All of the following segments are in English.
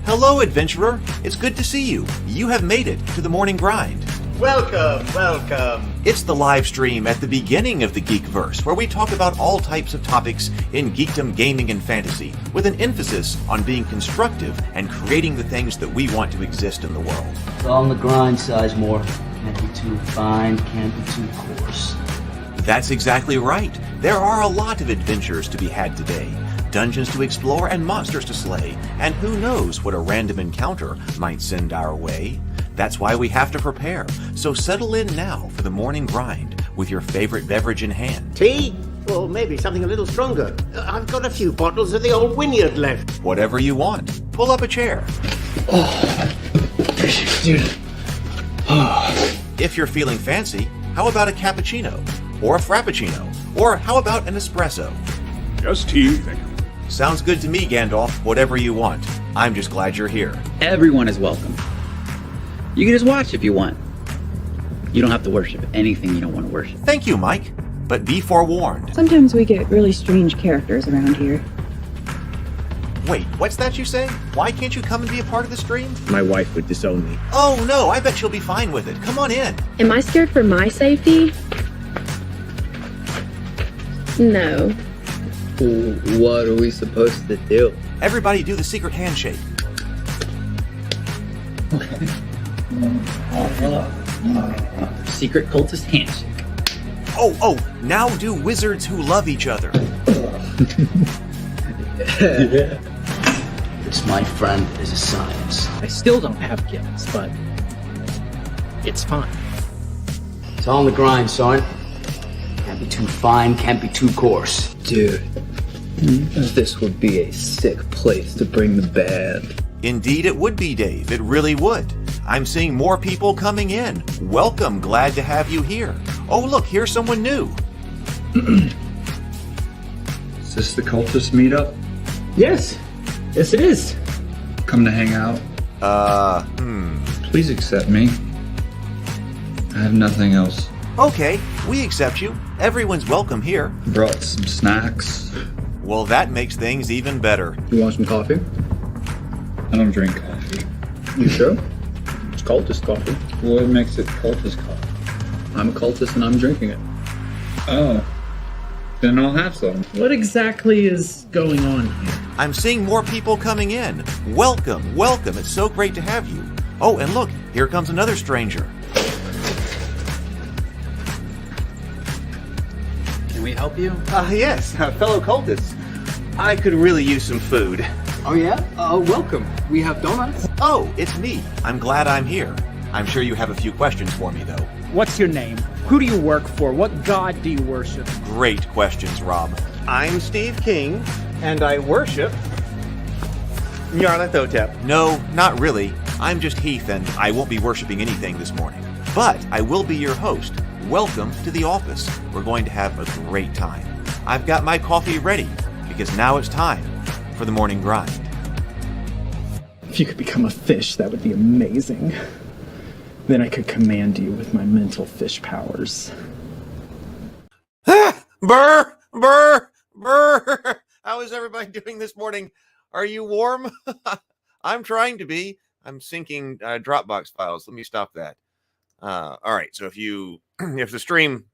Hello, adventurer. It's good to see you. You have made it to the morning grind. Welcome, welcome. It's the live stream at the beginning of the Geekverse, where we talk about all types of topics in geekdom, gaming, and fantasy, with an emphasis on being constructive and creating the things that we want to exist in the world. It's on the grind, Sizemore. Can't be too fine, can't be too coarse. That's exactly right. There are a lot of adventures to be had today. Dungeons to explore and monsters to slay, and who knows what a random encounter might send our way. That's why we have to prepare, so settle in now for the morning grind with your favorite beverage in hand. Tea? Or maybe something a little stronger. I've got a few bottles of the old Wynyard left. Whatever you want. Pull up a chair. Dude. If you're feeling fancy, how about a cappuccino? Or a frappuccino? Or how about an espresso? Just tea, thank you. Sounds good to me, Gandalf. Whatever you want. I'm just glad you're here. Everyone is welcome. You can just watch if you want. You don't have to worship anything you don't want to worship. Thank you, Mike. But be forewarned. Sometimes we get really strange characters around here. Wait, what's that you say? Why can't you come and be a part of the stream? My wife would disown me. Oh no, I bet she'll be fine with it. Come on in. Am I scared for my safety? No. What are we supposed to do? Everybody do the secret handshake. Secret cultist handshake. Oh, now do wizards who love each other. This, my friend, is a science. I still don't have gifts, but it's fine. It's on the grind, son. Can't be too fine, can't be too coarse. Dude, this would be a sick place to bring the band. Indeed it would be, Dave. It really would. I'm seeing more people coming in. Welcome, glad to have you here. Oh, look, here's someone new. Is this the cultist meetup? Yes it is. Come to hang out? Please accept me. I have nothing else. Okay, we accept you. Everyone's welcome here. Brought some snacks. Well, that makes things even better. You want some coffee? I don't drink coffee. You sure? It's cultist coffee. What makes it cultist coffee? I'm a cultist and I'm drinking it. Oh. Then I'll have some. What exactly is going on here? I'm seeing more people coming in. Welcome. It's so great to have you. Oh, and look, here comes another stranger. Can we help you? Yes, fellow cultists. I could really use some food. Oh yeah? Welcome. We have donuts. Oh, it's me. I'm glad I'm here. I'm sure you have a few questions for me, though. What's your name? Who do you work for? What god do you worship? Great questions, Rob. I'm Steve King, and I worship Nyarlathotep. No, not really. I'm just Heath, and I won't be worshiping anything this morning. But I will be your host. Welcome to the office. We're going to have a great time. I've got my coffee ready, because now it's time for the morning grind. If you could become a fish, that would be amazing. Then I could command you with my mental fish powers. Burr! How is everybody doing this morning? Are you warm? I'm trying to be. I'm syncing Dropbox files. Let me stop that. All right. So if the stream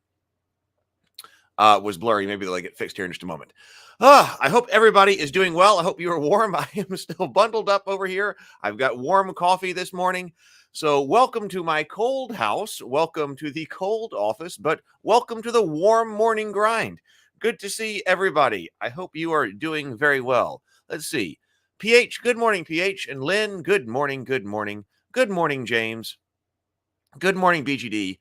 was blurry, maybe they'll get fixed here in just a moment. I hope everybody is doing well. I hope you are warm. I am still bundled up over here. I've got warm coffee this morning. So welcome to my cold house. Welcome to the cold office, but welcome to the warm morning grind. Good to see everybody. I hope you are doing very well. Let's see. PH, good morning, PH. And Lynn, good morning. Good morning, James. Good morning, BGD.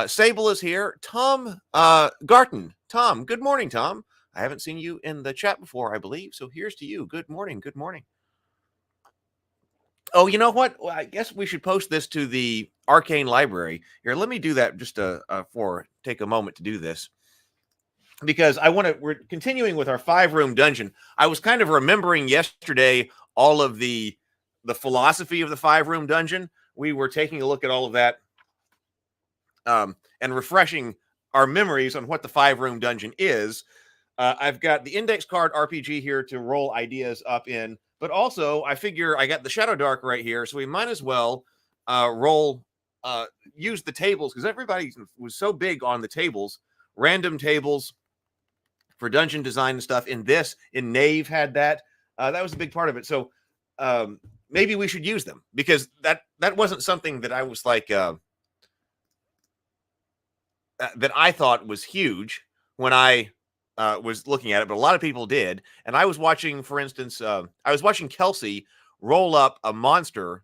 Sable is here. Tom Garton. Tom, good morning, Tom. I haven't seen you in the chat before, I believe. So here's to you. Good morning. Oh, you know what? Well, I guess we should post this to the Arcane Library. Here, let me do that just take a moment to do this. Because we're continuing with our 5-room dungeon. I was kind of remembering yesterday all of the philosophy of the 5-room dungeon. We were taking a look at all of that and refreshing our memories on what the 5-room dungeon is. I've got the index card RPG here to roll ideas up in. But also, I figure I got the Shadowdark right here, so we might as well use the tables, because everybody was so big on the tables, random tables for dungeon design and stuff. In Knave had that. That was a big part of it. So maybe we should use them, because that wasn't something that I was like that I thought was huge when I was looking at it, but a lot of people did. And I was watching, for instance, I was watching Kelsey roll up a monster,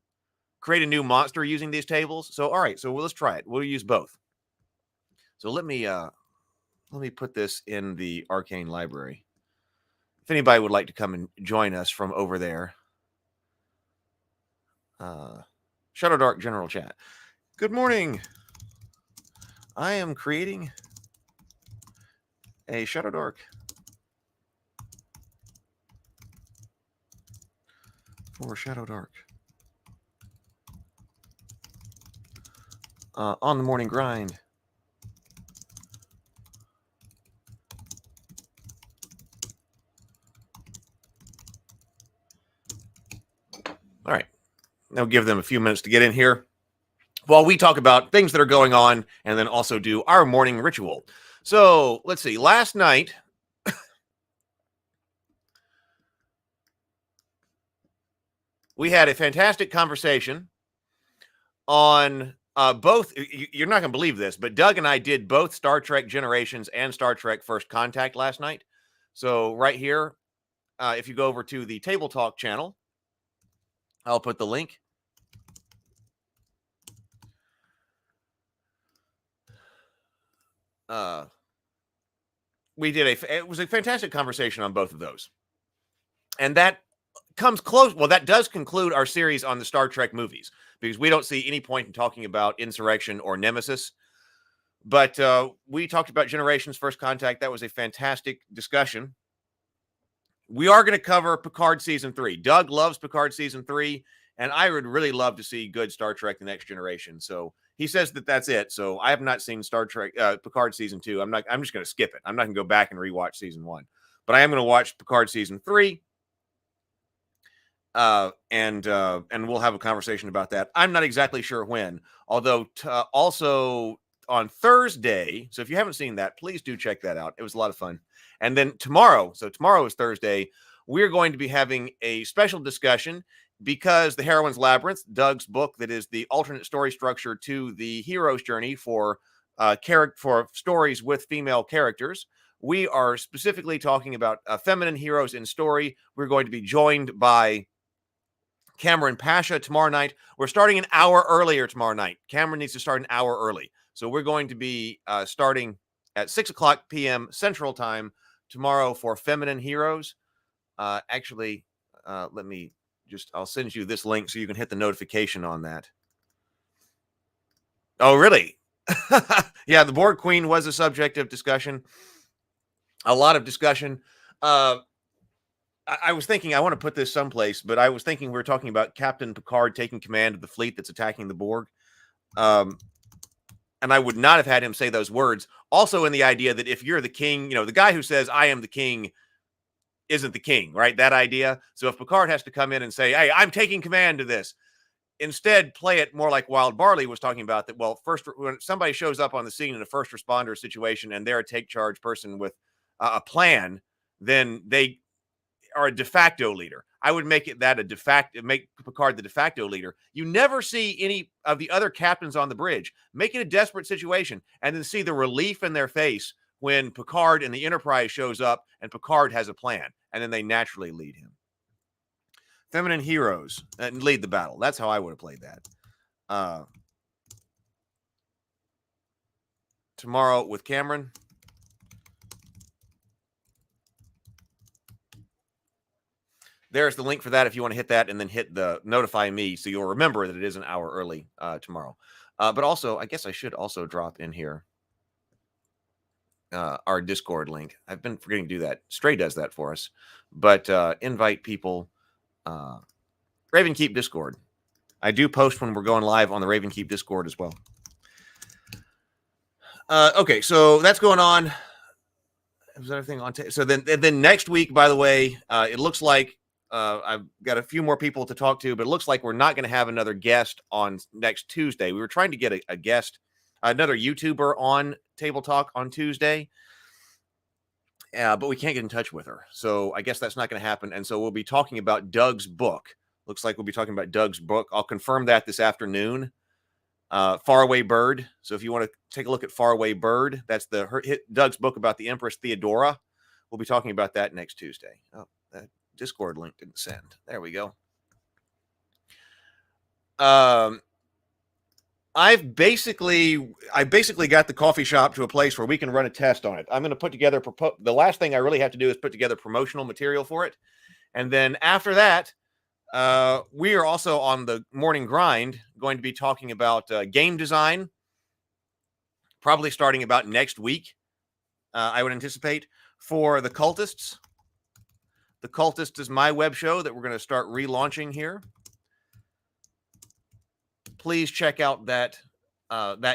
create a new monster using these tables. So, all right, so let's try it. We'll use both. So let me put this in the Arcane Library. If anybody would like to come and join us from over there. Shadowdark General Chat. Good morning. I am creating a Shadowdark for Shadowdark on the morning grind. All right. Now give them a few minutes to get in here while we talk about things that are going on, and then also do our morning ritual. So let's see. Last night, we had a fantastic conversation on both. You're not going to believe this, but Doug and I did both Star Trek Generations and Star Trek First Contact last night. So right here, if you go over to the Table Talk channel, I'll put the link. It was a fantastic conversation on both of those. And that comes close. Well, that does conclude our series on the Star Trek movies, because we don't see any point in talking about Insurrection or Nemesis. But we talked about Generations, First Contact. That was a fantastic discussion. We are going to cover Picard Season 3. Doug loves Picard Season 3, and I would really love to see good Star Trek The Next Generation. So he says that that's it. So I have not seen Star Trek Picard Season 2. I'm just going to skip it. I'm not going to go back and rewatch Season 1. But I am going to watch Picard Season 3. And we'll have a conversation about that. I'm not exactly sure when. Although also on Thursday, so if you haven't seen that, please do check that out. It was a lot of fun. And then tomorrow, so tomorrow is Thursday, we're going to be having a special discussion, because The Heroine's Labyrinth, Doug's book that is the alternate story structure to the hero's journey for stories with female characters. We are specifically talking about feminine heroes in story. We're going to be joined by Cameron Pasha tomorrow night. We're starting an hour earlier tomorrow night. Cameron needs to start an hour early. So we're going to be starting at 6 o'clock p.m. Central Time tomorrow for Feminine Heroes. Actually, let me I'll send you this link so you can hit the notification on that. Oh, really? Yeah, the Borg Queen was a subject of discussion. A lot of discussion. I was thinking I want to put this someplace, but I was thinking we were talking about Captain Picard taking command of the fleet that's attacking the Borg. And I would not have had him say those words. Also in the idea that if you're the king, the guy who says, I am the king, isn't the king, right? That idea. So if Picard has to come in and say, hey, I'm taking command of this, instead play it more like Wild Barley was talking about, that, well, first, when somebody shows up on the scene in a first responder situation and they're a take charge person with a plan, then they are a de facto leader. I would make it that make Picard the de facto leader. You never see any of the other captains on the bridge make it a desperate situation and then see the relief in their face when Picard and the Enterprise shows up and Picard has a plan, and then they naturally lead him. Feminine heroes and lead the battle. That's how I would have played that. Tomorrow with Cameron. There's the link for that if you want to hit that, and then hit the notify me so you'll remember that it is an hour early tomorrow. But also, I guess I should also drop in here our Discord link. I've been forgetting to do that. Stray does that for us. But invite people. Raven Keep Discord. I do post when we're going live on the Raven Keep Discord as well. Okay, so that's going on. Was everything on? So then next week, by the way, it looks like I've got a few more people to talk to, but it looks like we're not going to have another guest on next Tuesday. We were trying to get a guest, another YouTuber on Table Talk on Tuesday, but we can't get in touch with her. So I guess that's not going to happen. And so we'll be talking about Doug's book. Looks like we'll be talking about Doug's book. I'll confirm that this afternoon. Faraway Bird. So if you want to take a look at Faraway Bird, that's Doug's book about the Empress Theodora. We'll be talking about that next Tuesday. Oh, that Discord link didn't send. There we go. I basically got the coffee shop to a place where we can run a test on it. I'm going to put together the last thing I really have to do is put together promotional material for it. And then after that, we are also on the morning grind going to be talking about game design, probably starting about next week. I would anticipate for the Cultists. The Cultist is my web show that we're going to start relaunching here. Please check out that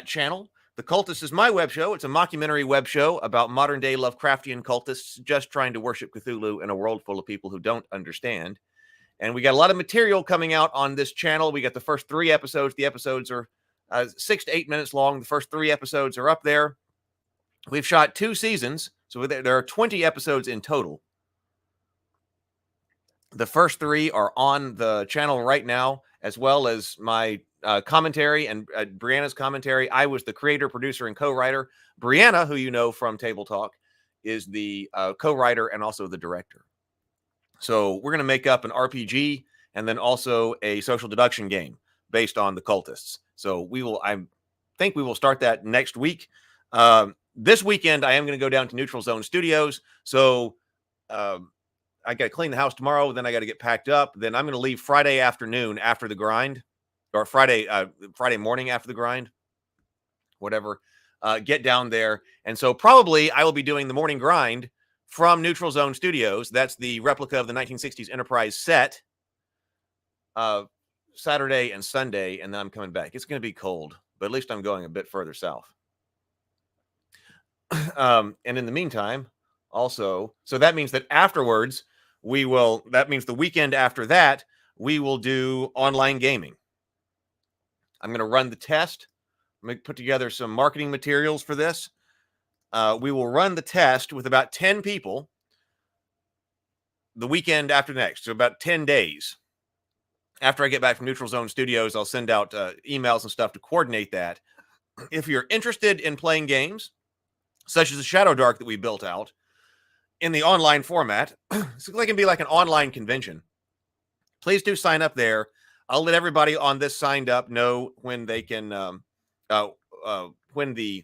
channel. The Cultist is my web show. It's a mockumentary web show about modern day Lovecraftian cultists just trying to worship Cthulhu in a world full of people who don't understand. And we got a lot of material coming out on this channel. We got the first 3 episodes. The episodes are 6 to 8 minutes long. The first 3 episodes are up there. We've shot 2 seasons, so there are 20 episodes in total. The first 3 are on the channel right now, as well as my commentary and Brianna's commentary. I was the creator, producer, and co-writer. Brianna, who you know from Table Talk, is the co-writer and also the director. So we're going to make up an RPG and then also a social deduction game based on the Cultists. So I think we will start that next week. This weekend, I am going to go down to Neutral Zone Studios. So I got to clean the house tomorrow. Then I got to get packed up. Then I'm going to leave Friday afternoon after the grind, or Friday morning after the grind, whatever. Get down there. And so probably I will be doing the morning grind from Neutral Zone Studios. That's the replica of the 1960s Enterprise set. Saturday and Sunday, and then I'm coming back. It's going to be cold, but at least I'm going a bit further south. And in the meantime, also, so that means that afterwards, that means the weekend after that, we will do online gaming. I'm going to run the test. I'm going to put together some marketing materials for this. We will run the test with about 10 people the weekend after next, so about 10 days. After I get back from Neutral Zone Studios, I'll send out emails and stuff to coordinate that. If you're interested in playing games, such as the Shadowdark that we built out in the online format, so it can be like an online convention, please do sign up there. I'll let everybody on this signed up know when they can, when the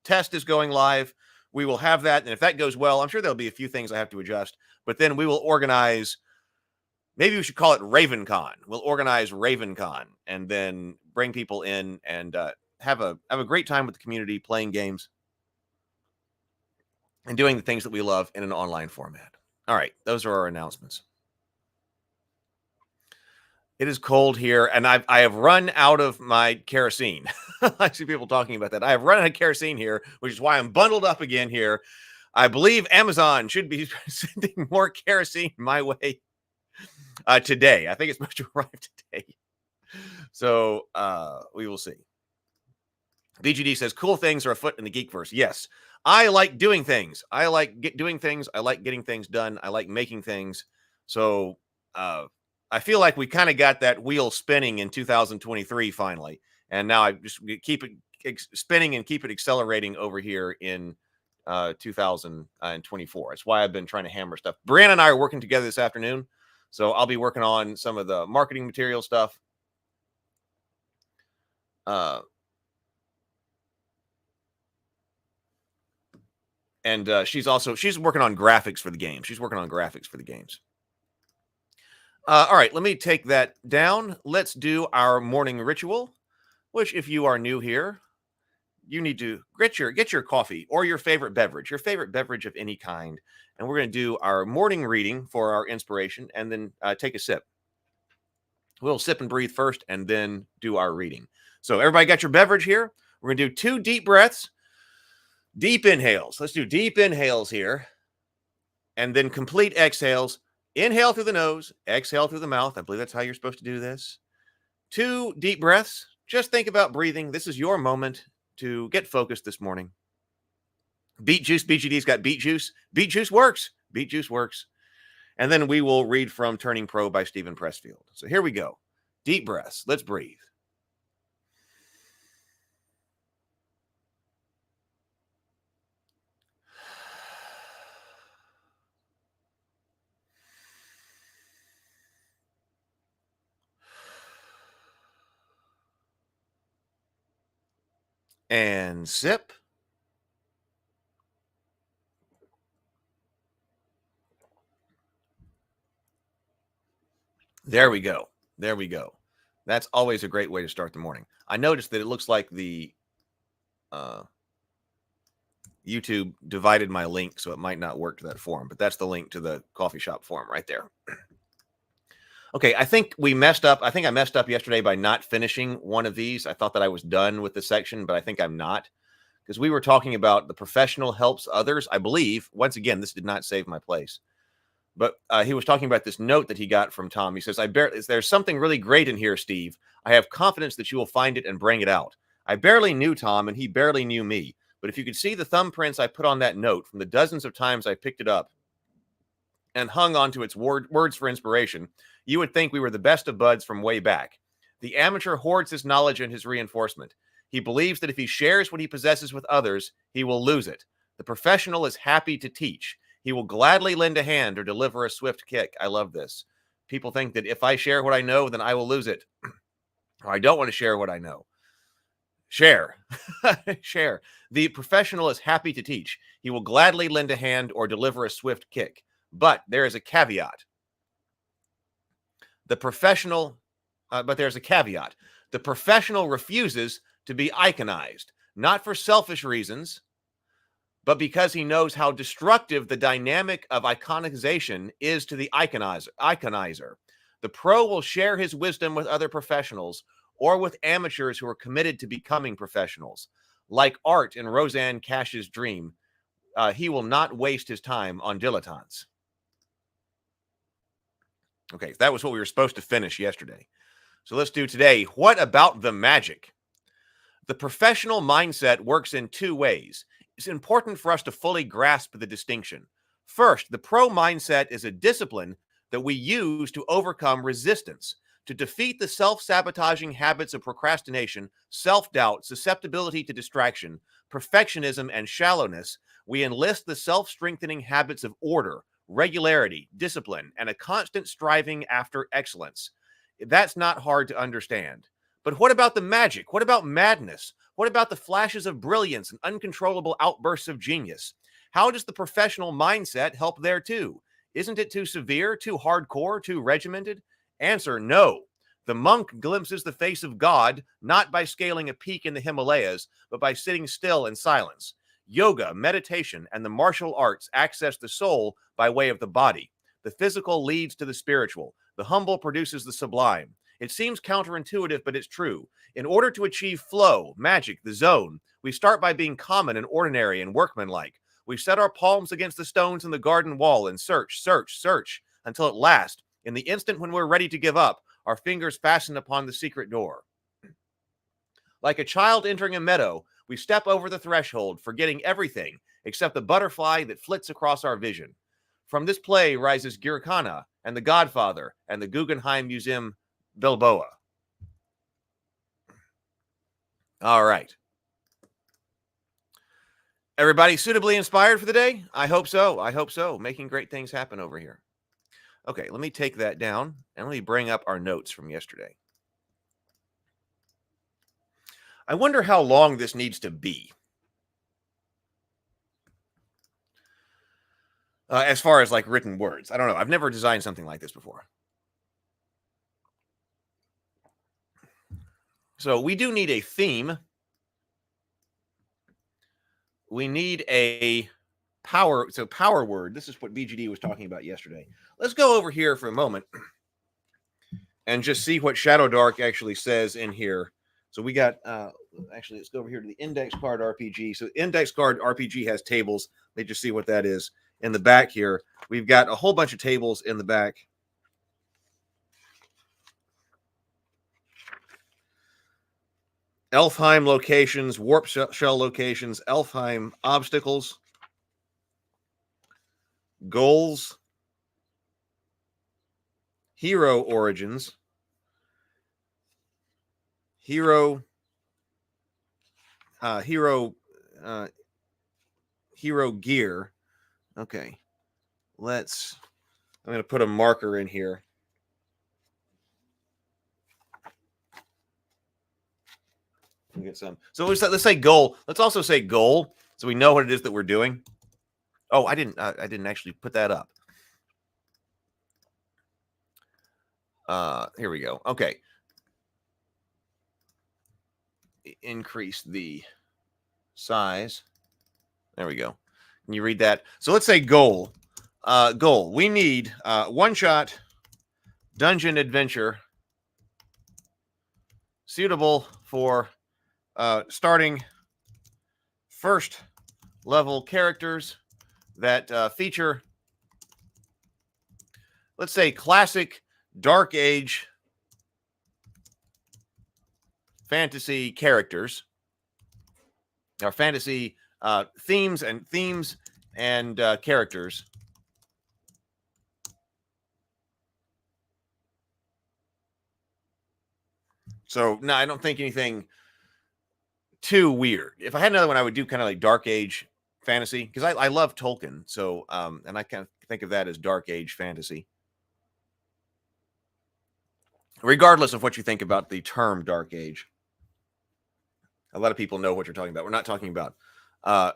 test is going live. We will have that, and if that goes well, I'm sure there'll be a few things I have to adjust, but then we will organize, maybe we should call it RavenCon. We'll organize RavenCon and then bring people in and have a great time with the community, playing games and doing the things that we love in an online format. All right, those are our announcements. It is cold here, and I have run out of my kerosene. I see people talking about that. I have run out of kerosene here, which is why I'm bundled up again here. I believe Amazon should be sending more kerosene my way today. I think it's supposed to arrive today. So we will see. BGD says, cool things are afoot in the Geekverse. Yes, I like doing things. I like doing things. I like getting things done. I like making things. So I feel like we kind of got that wheel spinning in 2023 finally. And now I just keep it spinning and keep it accelerating over here in 2024. That's why I've been trying to hammer stuff. Brianna and I are working together this afternoon. So I'll be working on some of the marketing material stuff. And she's working on graphics for the game. She's working on graphics for the games. All right, let me take that down. Let's do our morning ritual, which if you are new here, you need to get your coffee or your favorite beverage of any kind. And we're going to do our morning reading for our inspiration and then take a sip. We'll sip and breathe first and then do our reading. So everybody got your beverage here? We're going to do 2 deep breaths, deep inhales. Let's do deep inhales here and then complete exhales Inhale through the nose, exhale through the mouth. I believe that's how you're supposed to do this. 2 deep breaths. Just think about breathing. This is your moment to get focused this morning. Beet juice, BGD's got beet juice. Beet juice works. Beet juice works. And then we will read from Turning Pro by Stephen Pressfield. So here we go. Deep breaths. Let's breathe. And sip. There we go. There we go. That's always a great way to start the morning. I noticed that it looks like the YouTube divided my link, so it might not work to that forum, but that's the link to the coffee shop forum right there. Okay, I think we messed up. I think I messed up yesterday by not finishing one of these. I thought that I was done with the section, but I think I'm not, because we were talking about the professional helps others. I believe, once again, this did not save my place, but he was talking about this note that he got from Tom. He says, there's something really great in here, Steve. I have confidence that you will find it and bring it out. I barely knew Tom, and he barely knew me. But if you could see the thumbprints I put on that note from the dozens of times I picked it up and hung onto its words for inspiration, you would think we were the best of buds from way back. The amateur hoards his knowledge and his reinforcement. He believes that if he shares what he possesses with others, he will lose it. The professional is happy to teach. He will gladly lend a hand or deliver a swift kick. I love this. People think that if I share what I know, then I will lose it. Or I don't want to share what I know. Share. Share. The professional is happy to teach. He will gladly lend a hand or deliver a swift kick. But there is a caveat. But there's a caveat. The professional refuses to be iconized, not for selfish reasons, but because he knows how destructive the dynamic of iconization is to the iconizer. The pro will share his wisdom with other professionals or with amateurs who are committed to becoming professionals. Like Art in Roseanne Cash's Dream, he will not waste his time on dilettantes. Okay, that was what we were supposed to finish yesterday. So let's do today. What about the magic? The professional mindset works in 2 ways. It's important for us to fully grasp the distinction. First, the pro mindset is a discipline that we use to overcome resistance, to defeat the self-sabotaging habits of procrastination, self-doubt, susceptibility to distraction, perfectionism, and shallowness. We enlist the self-strengthening habits of order, regularity, discipline, and a constant striving after excellence. That's not hard to understand. But what about the magic? What about madness? What about the flashes of brilliance and uncontrollable outbursts of genius? How does the professional mindset help there too? Isn't it too severe, too hardcore, too regimented? Answer, no. The monk glimpses the face of God not by scaling a peak in the Himalayas, but by sitting still in silence. Yoga, meditation, and the martial arts access the soul by way of the body. The physical leads to the spiritual. The humble produces the sublime. It seems counterintuitive, but it's true. In order to achieve flow, magic, the zone, we start by being common and ordinary and workmanlike. We set our palms against the stones in the garden wall and search, search, search, until at last, in the instant when we're ready to give up, our fingers fasten upon the secret door. Like a child entering a meadow, we step over the threshold, forgetting everything except the butterfly that flits across our vision. From this play rises Girkana and The Godfather and the Guggenheim Museum Bilboa. All right. Everybody suitably inspired for the day? I hope so. I hope so. Making great things happen over here. Okay, let me take that down and let me bring up our notes from yesterday. I wonder how long this needs to be. As far as like written words. I don't know. I've never designed something like this before. So we do need a theme. We need a power. So power word. This is what BGD was talking about yesterday. Let's go over here for a moment and just see what Shadowdark actually says in here. So we got, actually, let's go over here to the index card RPG. So index card RPG has tables. They just see what that is. in the back here. We've got a whole bunch of tables in the back. Elfheim locations, warp shell locations, Elfheim obstacles, goals, hero origins, hero gear. Okay, I'm going to put a marker in here. We'll get some. So let's say goal. Let's also say goal, so we know what it is that we're doing. Oh, I didn't actually put that up. Here we go. Okay. Increase the size. There we go. Can you read that? So let's say goal. Goal. We need one-shot dungeon adventure suitable for starting first level characters that feature, let's say, classic Dark Age fantasy characters, or fantasy themes and characters. So no, I don't think anything too weird. If I had another one, I would do kind of like Dark Age fantasy, because I love Tolkien. So and I kind of think of that as Dark Age fantasy. Regardless of what you think about the term Dark Age, a lot of people know what you're talking about. We're not talking about.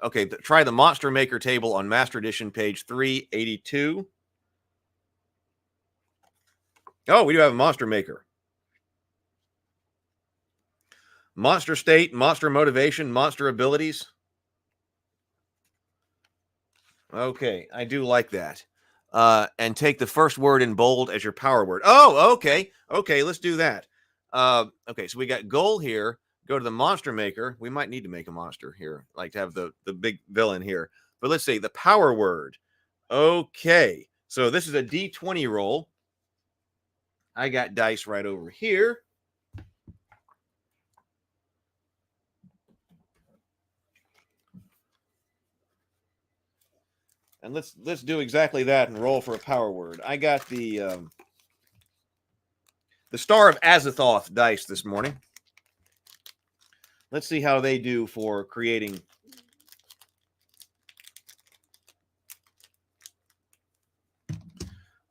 Okay, try the Monster Maker table on Master Edition, page 382. Oh, we do have a Monster Maker. Monster state, monster motivation, monster abilities. Okay, I do like that. And take the first word in bold as your power word. Oh, okay. Okay, let's do that. Okay, so we got goal here. Go to the Monster Maker. We might need to make a monster here, like to have the big villain here. But let's see, the power word. Okay, so this is a D20 roll. I got dice right over here. And let's do exactly that and roll for a power word. I got the Star of Azathoth dice this morning. Let's see how they do for creating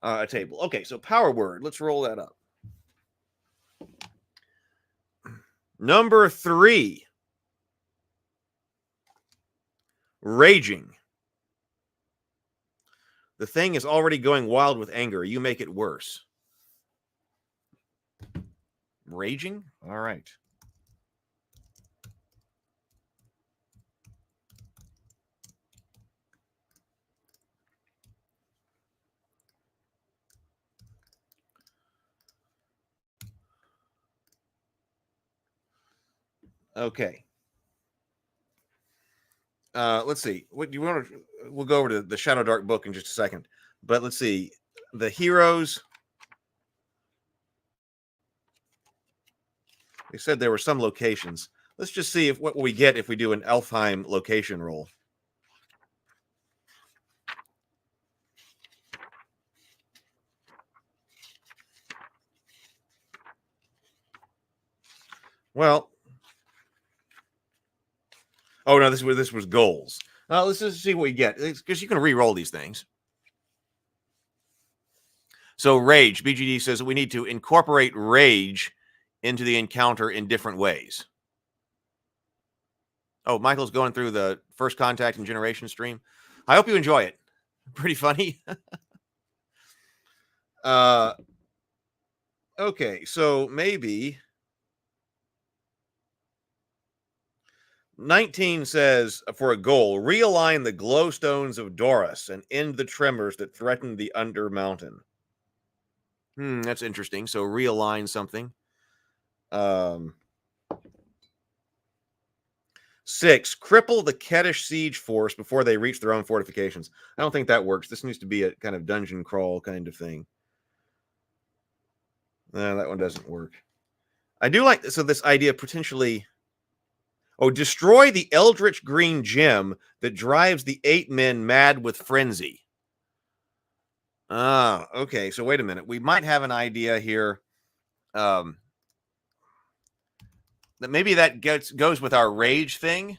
a table. Okay, so power word. Let's roll that up. Number 3. Raging. The thing is already going wild with anger. You make it worse. Raging? All right. Okay. Let's see. What do you want to? We'll go over to the Shadowdark book in just a second. But let's see. The heroes. They said there were some locations. Let's just see what we get if we do an Elfheim location roll. Well, oh no, this was goals. Let's just see what we get, because you can re-roll these things. So rage, BGD says we need to incorporate rage into the encounter in different ways. Oh, Michael's going through the First Contact and Generation stream. I hope you enjoy it. Pretty funny. Okay, so maybe 19 says for a goal, realign the glowstones of Doris and end the tremors that threaten the Under Mountain. That's interesting. So realign something. 6, cripple the Keddish siege force before they reach their own fortifications. I don't think that works. This needs to be a kind of dungeon crawl kind of thing. No, that one doesn't work. I do like this idea potentially. Oh, destroy the eldritch green gem that drives the 8 men mad with frenzy. Ah, okay. So wait a minute. We might have an idea here. That maybe that goes with our rage thing.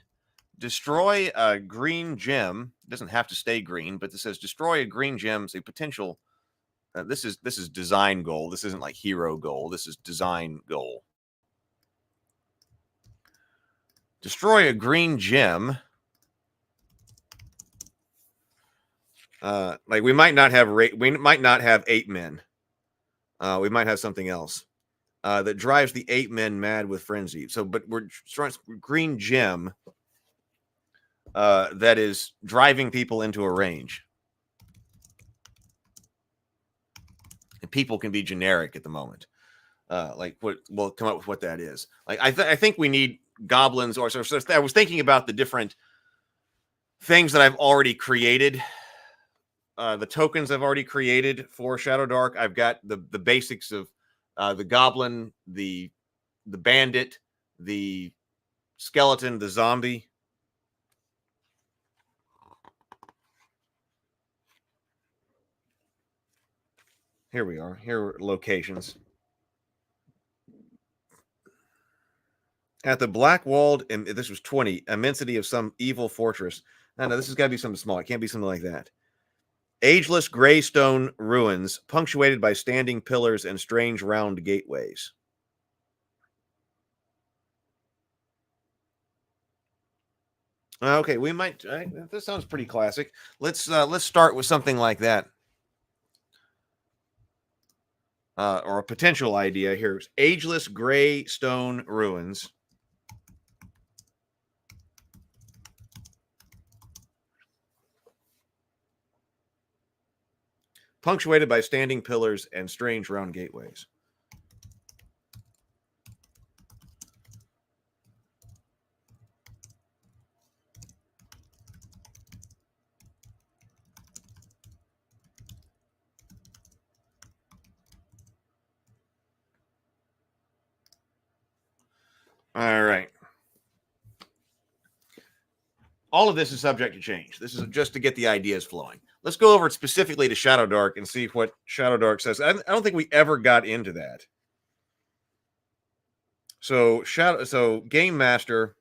Destroy a green gem. It doesn't have to stay green, but this says destroy a green gem. It's a potential. This is design goal. This isn't like hero goal. This is design goal. Destroy a green gem. Like we might not have 8 men. We might have something else that drives the 8 men mad with frenzy. So, but we're trying green gem that is driving people into a range. And people can be generic at the moment. Like what we'll come up with what that is. Like I think we need goblins or so I was thinking about the different things that I've already created. The tokens I've already created for Shadowdark. I've got the basics of the goblin, the bandit, the skeleton, the zombie. Here we are. Here are locations. At the black walled, and this was 20, immensity of some evil fortress. No, this has got to be something small. It can't be something like that. Ageless gray stone ruins, punctuated by standing pillars and strange round gateways. Okay, we might. This sounds pretty classic. Let's start with something like that. Or a potential idea here. Ageless gray stone ruins. Punctuated by standing pillars and strange round gateways. All right. All of this is subject to change. This is just to get the ideas flowing. Let's go over it specifically to Shadowdark and see what Shadowdark says. I don't think we ever got into that. So Game Master.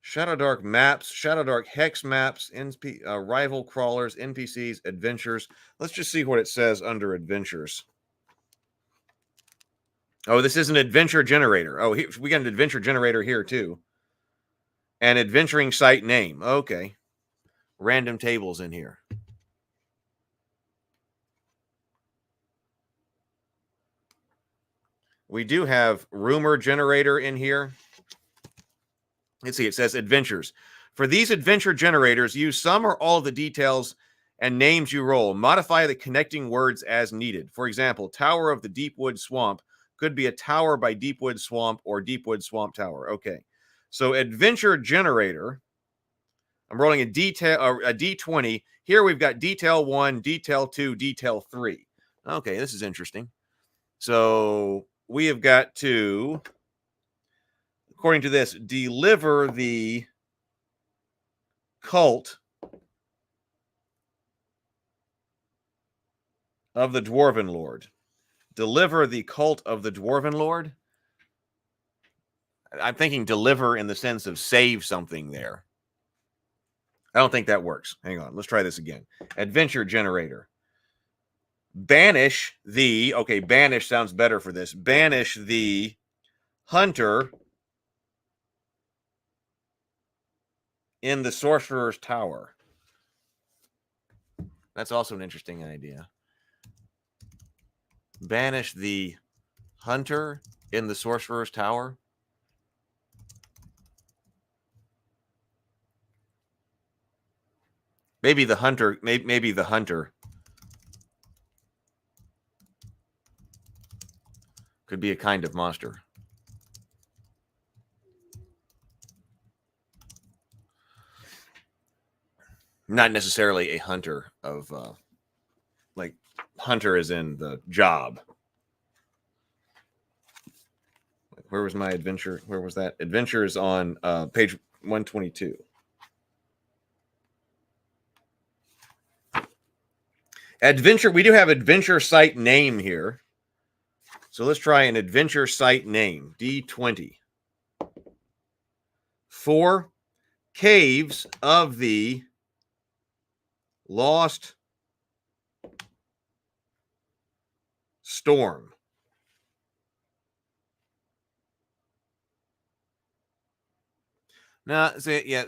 Shadowdark maps, Shadowdark hex maps, rival crawlers, NPCs, adventures. Let's just see what it says under adventures. Oh, this is an adventure generator. Oh, we got an adventure generator here too. An adventuring site name. Okay. Random tables in here. We do have rumor generator in here. Let's see, it says adventures. For these adventure generators, use some or all of the details and names you roll. Modify the connecting words as needed. For example, Tower of the Deepwood Swamp could be a tower by Deepwood Swamp or Deepwood Swamp Tower. Okay. So adventure generator. I'm rolling a D20. Here we've got detail 1, detail 2, detail 3. Okay, this is interesting. So we have got to, according to this, deliver the cult of the Dwarven Lord. Deliver the cult of the Dwarven Lord. I'm thinking deliver in the sense of save something there. I don't think that works. Hang on. Let's try this again. Adventure generator. Banish the, okay, banish sounds better for this. Banish the hunter in the sorcerer's tower. That's also an interesting idea. Banish the hunter in the sorcerer's tower. Maybe the hunter, maybe the hunter Could be a kind of monster. Not necessarily a hunter of, like, hunter is in the job. Where was my adventure? Where was that? Adventure is on page 122. Adventure, we do have adventure site name here. So let's try an adventure site name, D20. For Caves of the Lost Storm. Now, so, yeah,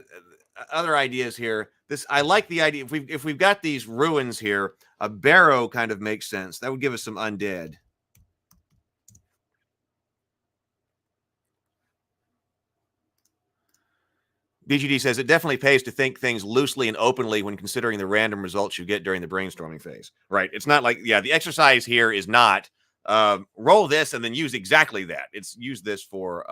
other ideas here. This, I like the idea. If we've got these ruins here, a barrow kind of makes sense. That would give us some undead. BGD says it definitely pays to think things loosely and openly when considering the random results you get during the brainstorming phase. Right. It's not like, yeah, the exercise here is not roll this and then use exactly that. It's use this for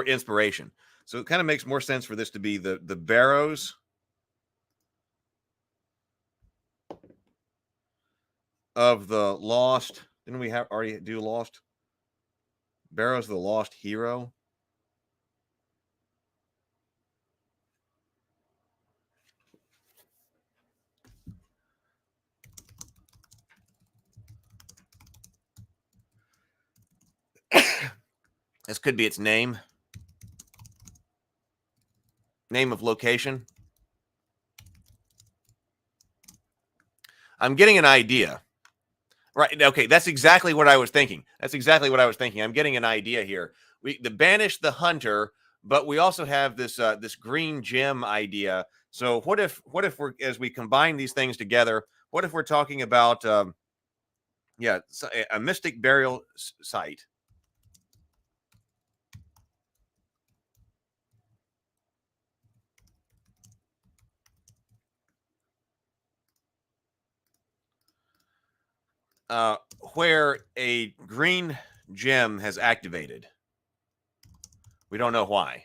inspiration. So it kind of makes more sense for this to be the barrows of the lost. Didn't we have already do lost? Barrows of the Lost Hero. This could be its name. Name of location. I'm getting an idea. Right. Okay. That's exactly what I was thinking. I'm getting an idea here. We banish the hunter, but we also have this this green gem idea. So what if we're, as we combine these things together, what if we're talking about a mystic burial site? Where a green gem has activated. We don't know why.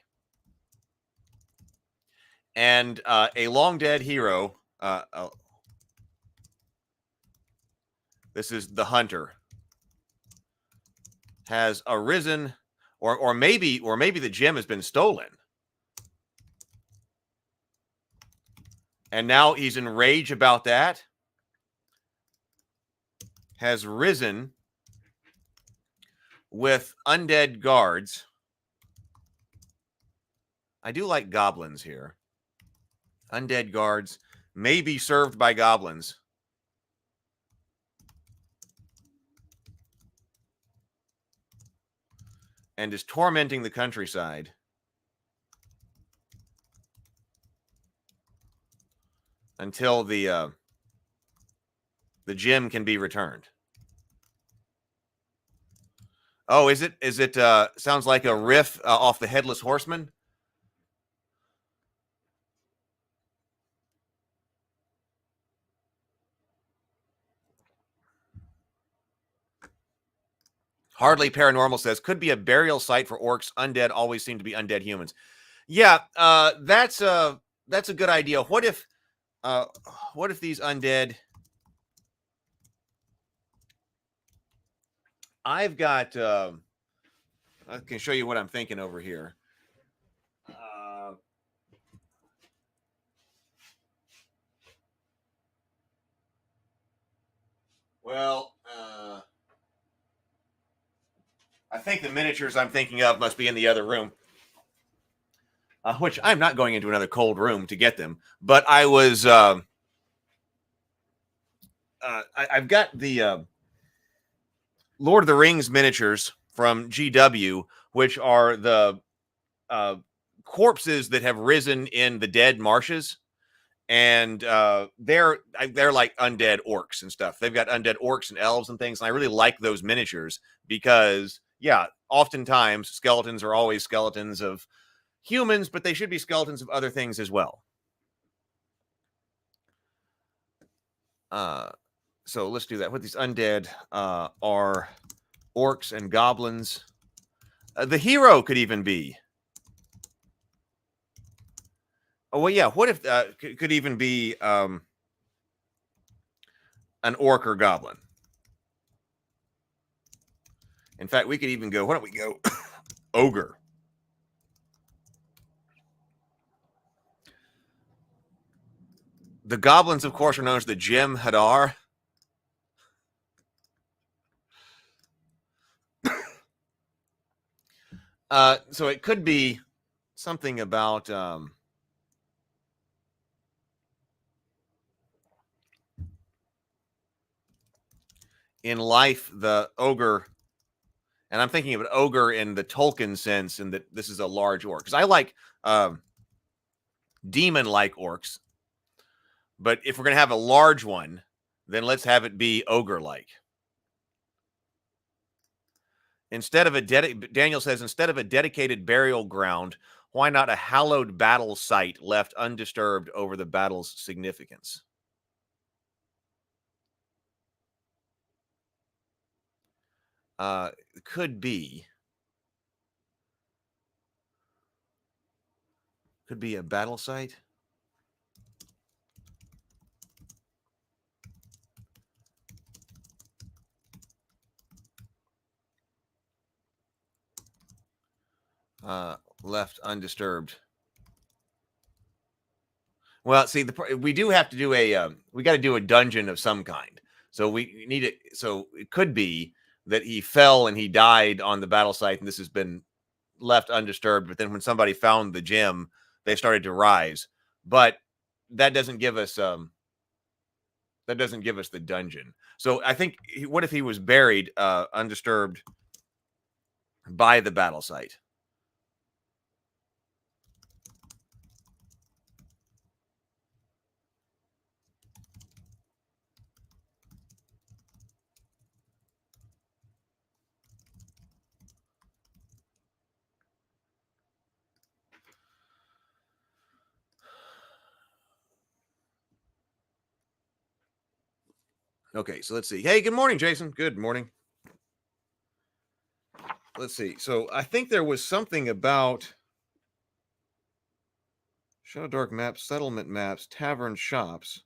And a long dead hero, this is the hunter, has arisen, or maybe the gem has been stolen. And now he's enraged about that. Has risen with undead guards. I do like goblins here. Undead guards may be served by goblins. And is tormenting the countryside. Until the gem can be returned. Oh, is it sounds like a riff off the Headless Horseman? Hardly Paranormal says, could be a burial site for orcs. Undead always seem to be undead humans. Yeah, that's a good idea. What if these undead... I've got, I can show you what I'm thinking over here. I think the miniatures I'm thinking of must be in the other room. Which I'm not going into another cold room to get them. But I was, I've got the Lord of the Rings miniatures from GW, which are the corpses that have risen in the dead marshes. And they're like undead orcs and stuff. They've got undead orcs and elves and things. And I really like those miniatures because, yeah, oftentimes skeletons are always skeletons of humans, but they should be skeletons of other things as well. So let's do that. What these undead are orcs and goblins. The hero could even be. Oh, well, yeah. What if could even be an orc or goblin? In fact, we could even go, why don't we go ogre? The goblins, of course, are known as the Jim Hadar. So it could be something about in life, the ogre, and I'm thinking of an ogre in the Tolkien sense, and that this is a large orc. Because I like demon-like orcs, but if we're going to have a large one, then let's have it be ogre-like. Instead of a Daniel says, instead of a dedicated burial ground, why not a hallowed battle site left undisturbed over the battle's significance? Could be a battle site. Left undisturbed. Well, see, we do have to do we got to do a dungeon of some kind. So we need it. So it could be that he fell and he died on the battle site, and this has been left undisturbed. But then when somebody found the gem, they started to rise. But that doesn't give us the dungeon. So I think, what if he was buried undisturbed by the battle site? Okay, so let's see. Hey, good morning, Jason. Good morning. Let's see. So I think there was something about Shadowdark maps, settlement maps, tavern shops.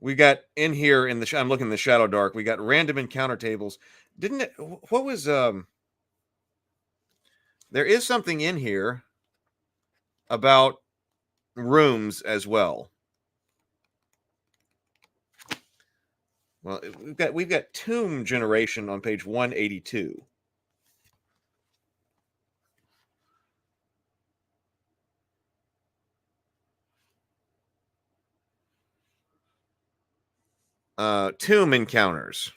We got in here in the I'm looking in the Shadowdark. We got random encounter tables. Didn't it? What was there is something in here about rooms as well. Well, we've got tomb generation on page 182. Tomb encounters.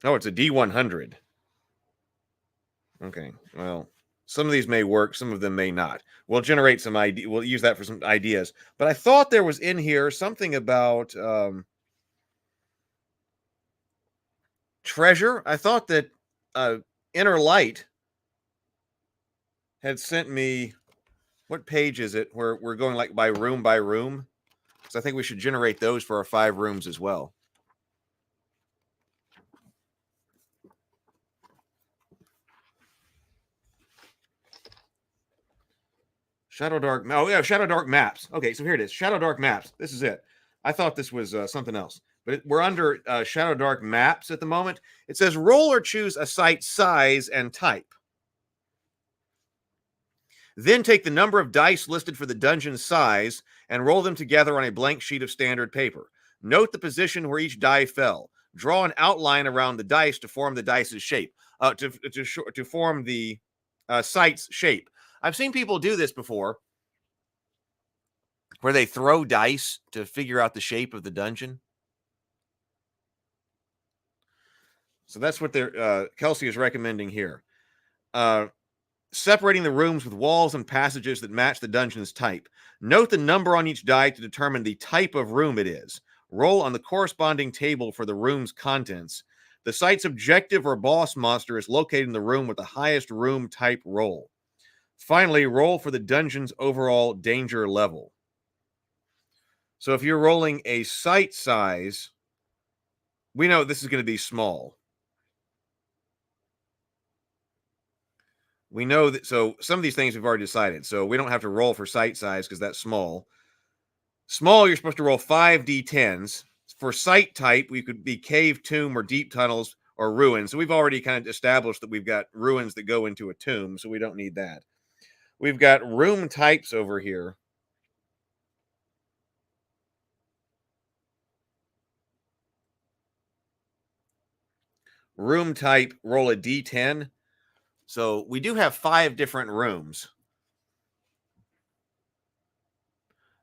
Oh, it's a D100. Okay, well, some of these may work, some of them may not. We'll generate some idea. We'll use that for some ideas. But I thought there was in here something about treasure. I thought that Inner Light had sent me, what page is it, where we're going like by room by room? So I think we should generate those for our 5 rooms as well. Shadowdark. Oh, yeah, Shadowdark maps. Okay, so here it is. Shadowdark maps. This is it. I thought this was something else. But we're under Shadowdark maps at the moment. It says roll or choose a site size and type. Then take the number of dice listed for the dungeon size and roll them together on a blank sheet of standard paper. Note the position where each die fell. Draw an outline around the dice to form the dice's shape. To form the site's shape. I've seen people do this before, where they throw dice to figure out the shape of the dungeon. So that's what Kelsey is recommending here. Separating the rooms with walls and passages that match the dungeon's type. Note the number on each die to determine the type of room it is. Roll on the corresponding table for the room's contents. The site's objective or boss monster is located in the room with the highest room type roll. Finally, roll for the dungeon's overall danger level. So if you're rolling a site size, we know this is going to be small. We know that, so some of these things we've already decided. So we don't have to roll for site size because that's small. Small, you're supposed to roll 5d10s. For site type, we could be cave, tomb, or deep tunnels, or ruins. So we've already kind of established that we've got ruins that go into a tomb, so we don't need that. We've got room types over here. Room type, roll a d10. So we do have 5 different rooms.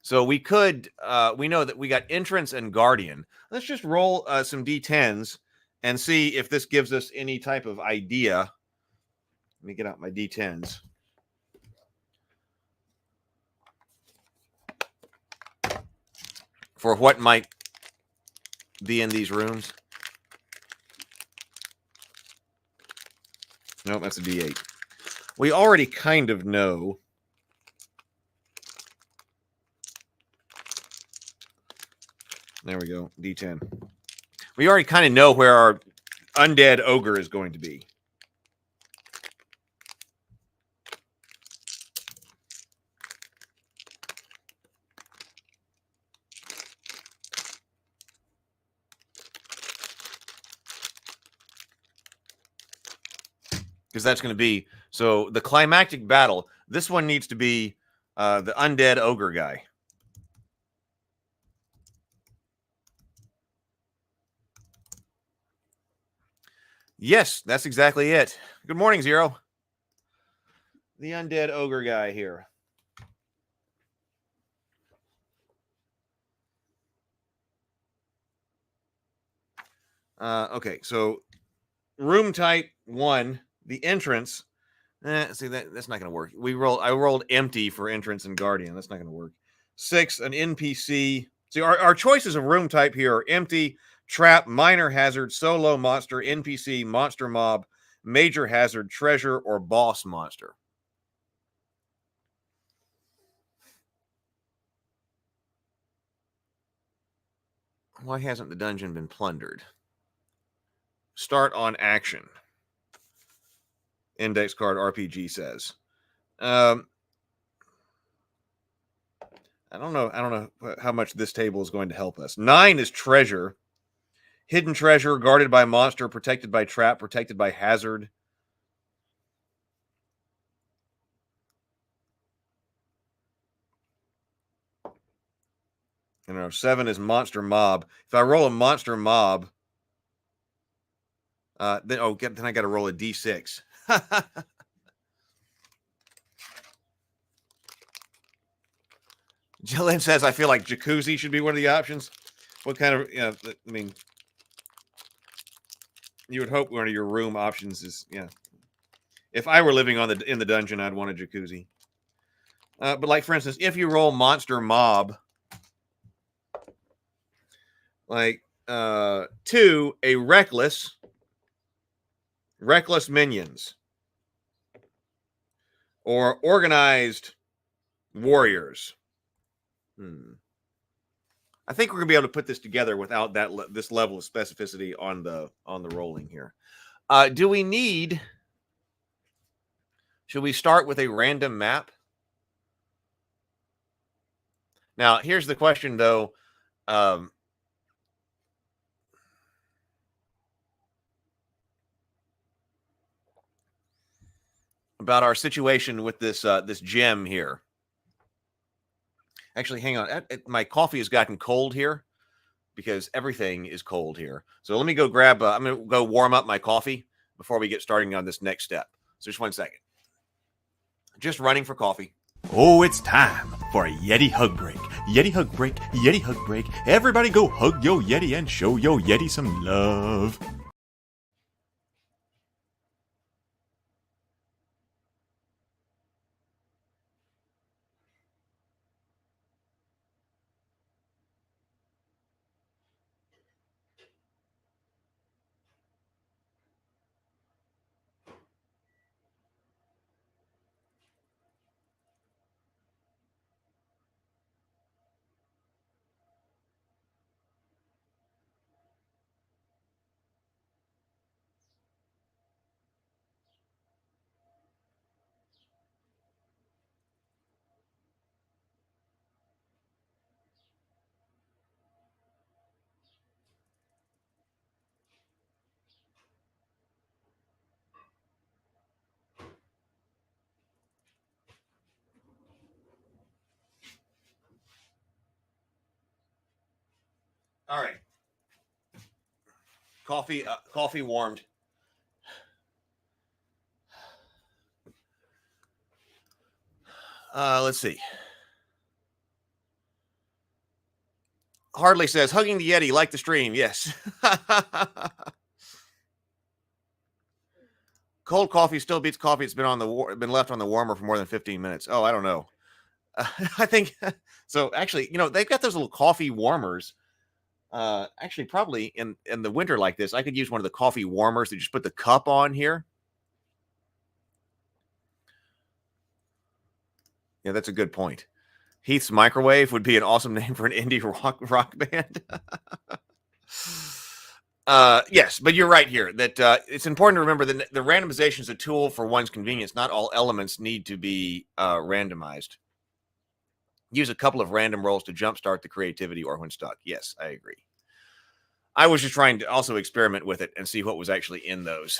So we could, we know that we got entrance and guardian. Let's just roll some d10s and see if this gives us any type of idea. Let me get out my d10s. For what might be in these rooms. Nope, that's a d8. We already kind of know. There we go, d10. We already kind of know where our undead ogre is going to be. Because that's going to be, so the climactic battle, this one needs to be the undead ogre guy. Yes, that's exactly it. Good morning, Zero. The undead ogre guy here. Okay, so room type 1, the entrance. See, that's not going to work. I rolled empty for entrance and guardian. That's not going to work. 6, an NPC. See, our choices of room type here are empty, trap, minor hazard, solo monster, NPC, monster mob, major hazard, treasure, or boss monster. Why hasn't the dungeon been plundered? Start on action. Index card RPG says. I don't know how much this table is going to help us. 9 is treasure. Hidden treasure, guarded by monster, protected by trap, protected by hazard. I don't know. 7 is monster mob. If I roll a monster mob, then I got to roll a d6. Jillian says, I feel like jacuzzi should be one of the options. What kind of, I mean, you would hope one of your room options is, If I were living in the dungeon, I'd want a jacuzzi. But like, for instance, if you roll monster mob, like 2, a reckless minions, or organized warriors. I think we're gonna be able to put this together without this level of specificity on the rolling here. Do we need? Should we start with a random map? Now, here's the question, though. About our situation with this this gem here. Actually, hang on. My coffee has gotten cold here because everything is cold here. So let me go grab. I'm going to go warm up my coffee before we get starting on this next step. So just 1 second. Just running for coffee. Oh, it's time for a Yeti hug break. Yeti hug break. Yeti hug break. Everybody go hug yo Yeti and show yo Yeti some love. All right. Coffee warmed. Let's see. Hardly says, hugging the Yeti, like the stream. Yes. Cold coffee still beats coffee. It's been left on the warmer for more than 15 minutes. Oh, I don't know. I think so. Actually, they've got those little coffee warmers. Actually, probably in the winter like this, I could use one of the coffee warmers to just put the cup on here. Yeah, that's a good point. Heath's Microwave would be an awesome name for an indie rock band. Yes, but you're right here that it's important to remember that the randomization is a tool for one's convenience. Not all elements need to be randomized. Use a couple of random rolls to jumpstart the creativity or when stuck. Yes, I agree. I was just trying to also experiment with it and see what was actually in those.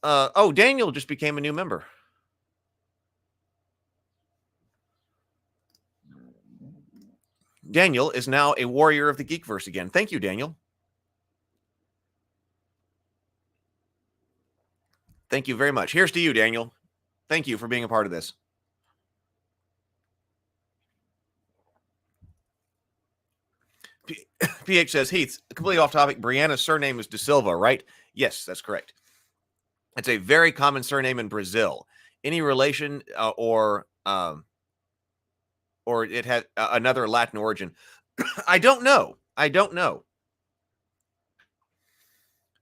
Oh, Daniel just became a new member. Daniel is now a warrior of the Geekverse again. Thank you, Daniel. Thank you very much. Here's to you, Daniel. Thank you for being a part of this. PH says, Heath, completely off topic. Brianna's surname is De Silva, right? Yes, that's correct. It's a very common surname in Brazil. Any relation or it had another Latin origin? I don't know. I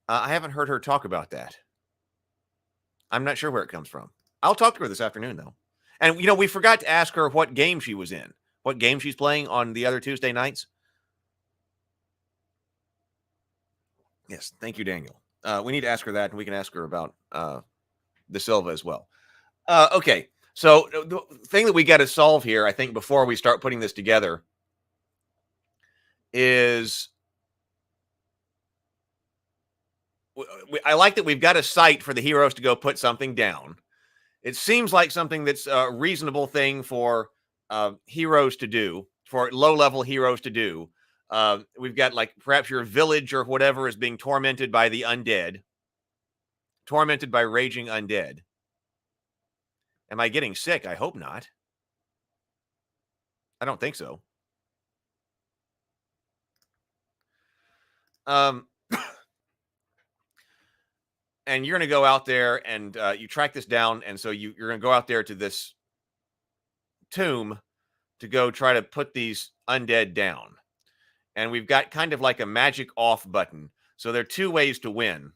haven't heard her talk about that. I'm not sure where it comes from. I'll talk to her this afternoon, though. And, we forgot to ask her what game she was in, what game she's playing on the other Tuesday nights. Yes, thank you, Daniel. We need to ask her that, and we can ask her about De Silva as well. Okay, so the thing that we got to solve here, I think, before we start putting this together is I like that we've got a site for the heroes to go put something down. It seems like something that's a reasonable thing for heroes to do, for low-level heroes to do. We've got like perhaps your village or whatever is being tormented by the undead, tormented by raging undead. Am I getting sick? I hope not. I don't think so. And you're going to go out there and you track this down. And so you're going to go out there to this tomb to go try to put these undead down. And we've got kind of like a magic off button. So there are two ways to win.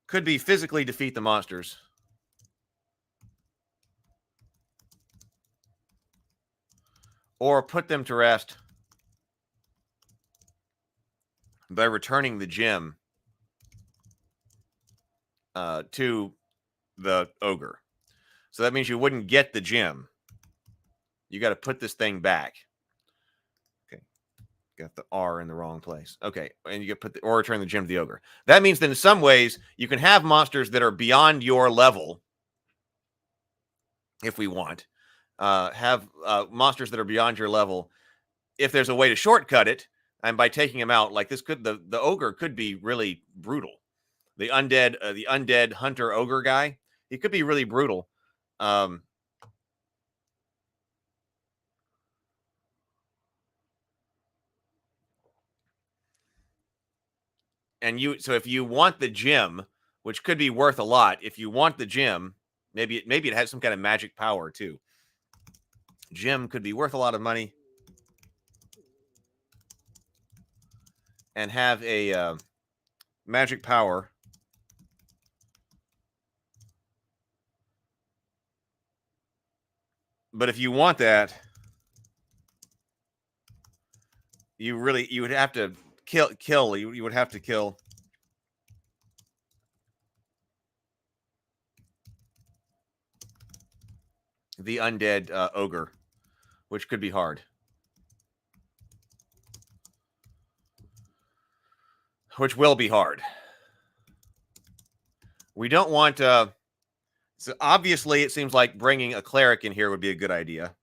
Could be physically defeat the monsters. Or put them to rest by returning the gem to the ogre. So that means you wouldn't get the gem. You got to put this thing back. Okay. Got the R in the wrong place. Okay. And you get or return the gem to the ogre. That means that in some ways you can have monsters that are beyond your level if we want. Have monsters that are beyond your level if there's a way to shortcut it, and by taking them out, like this could the ogre could be really brutal. The undead hunter ogre guy, he could be really brutal. And so if you want the gem, which could be worth a lot, if you want the gem, maybe it has some kind of magic power too. Gem could be worth a lot of money and have a magic power. But if you want that, you would have to kill. You would have to kill the undead ogre, which could be hard. Which will be hard. We don't want. So obviously, it seems like bringing a cleric in here would be a good idea.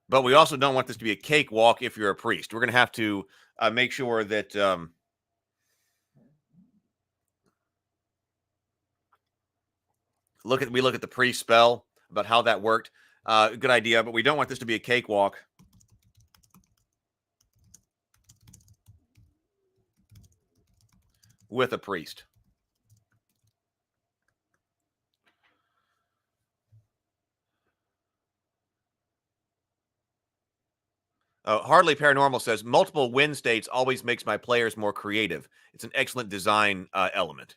But we also don't want this to be a cakewalk if you're a priest. We're going to have to make sure that we look at the priest spell about how that worked. Good idea, but we don't want this to be a cakewalk. With a priest. Hardly Paranormal says, multiple win states always makes my players more creative. It's an excellent design element.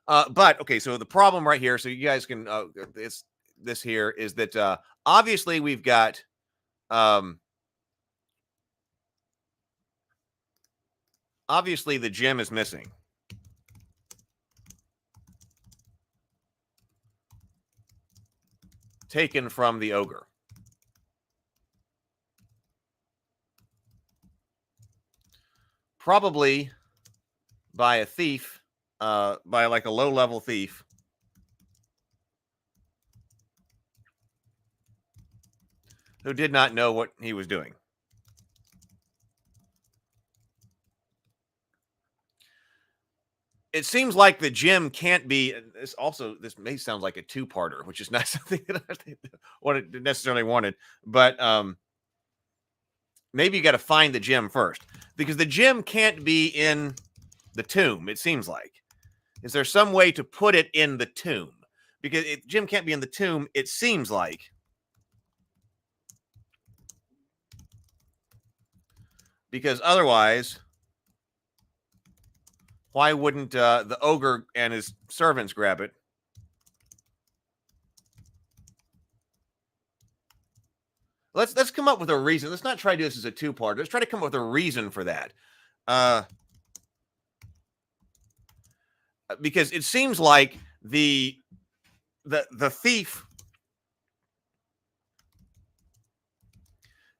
But, okay, so the problem right here, so you guys can, this here is that obviously we've got, obviously the gem is missing. Taken from the ogre. Probably by a thief, by like a low-level thief. Who did not know what he was doing. It seems like the gem can't be. This may sound like a two-parter, which is not something that I necessarily wanted. But maybe you got to find the gem first, because the gem can't be in the tomb. It seems like. Is there some way to put it in the tomb? Because gem can't be in the tomb. It seems like. Because otherwise, why wouldn't the ogre and his servants grab it? Let's come up with a reason. Let's not try to do this as a two-part. Let's try to come up with a reason for that. Because it seems like the thief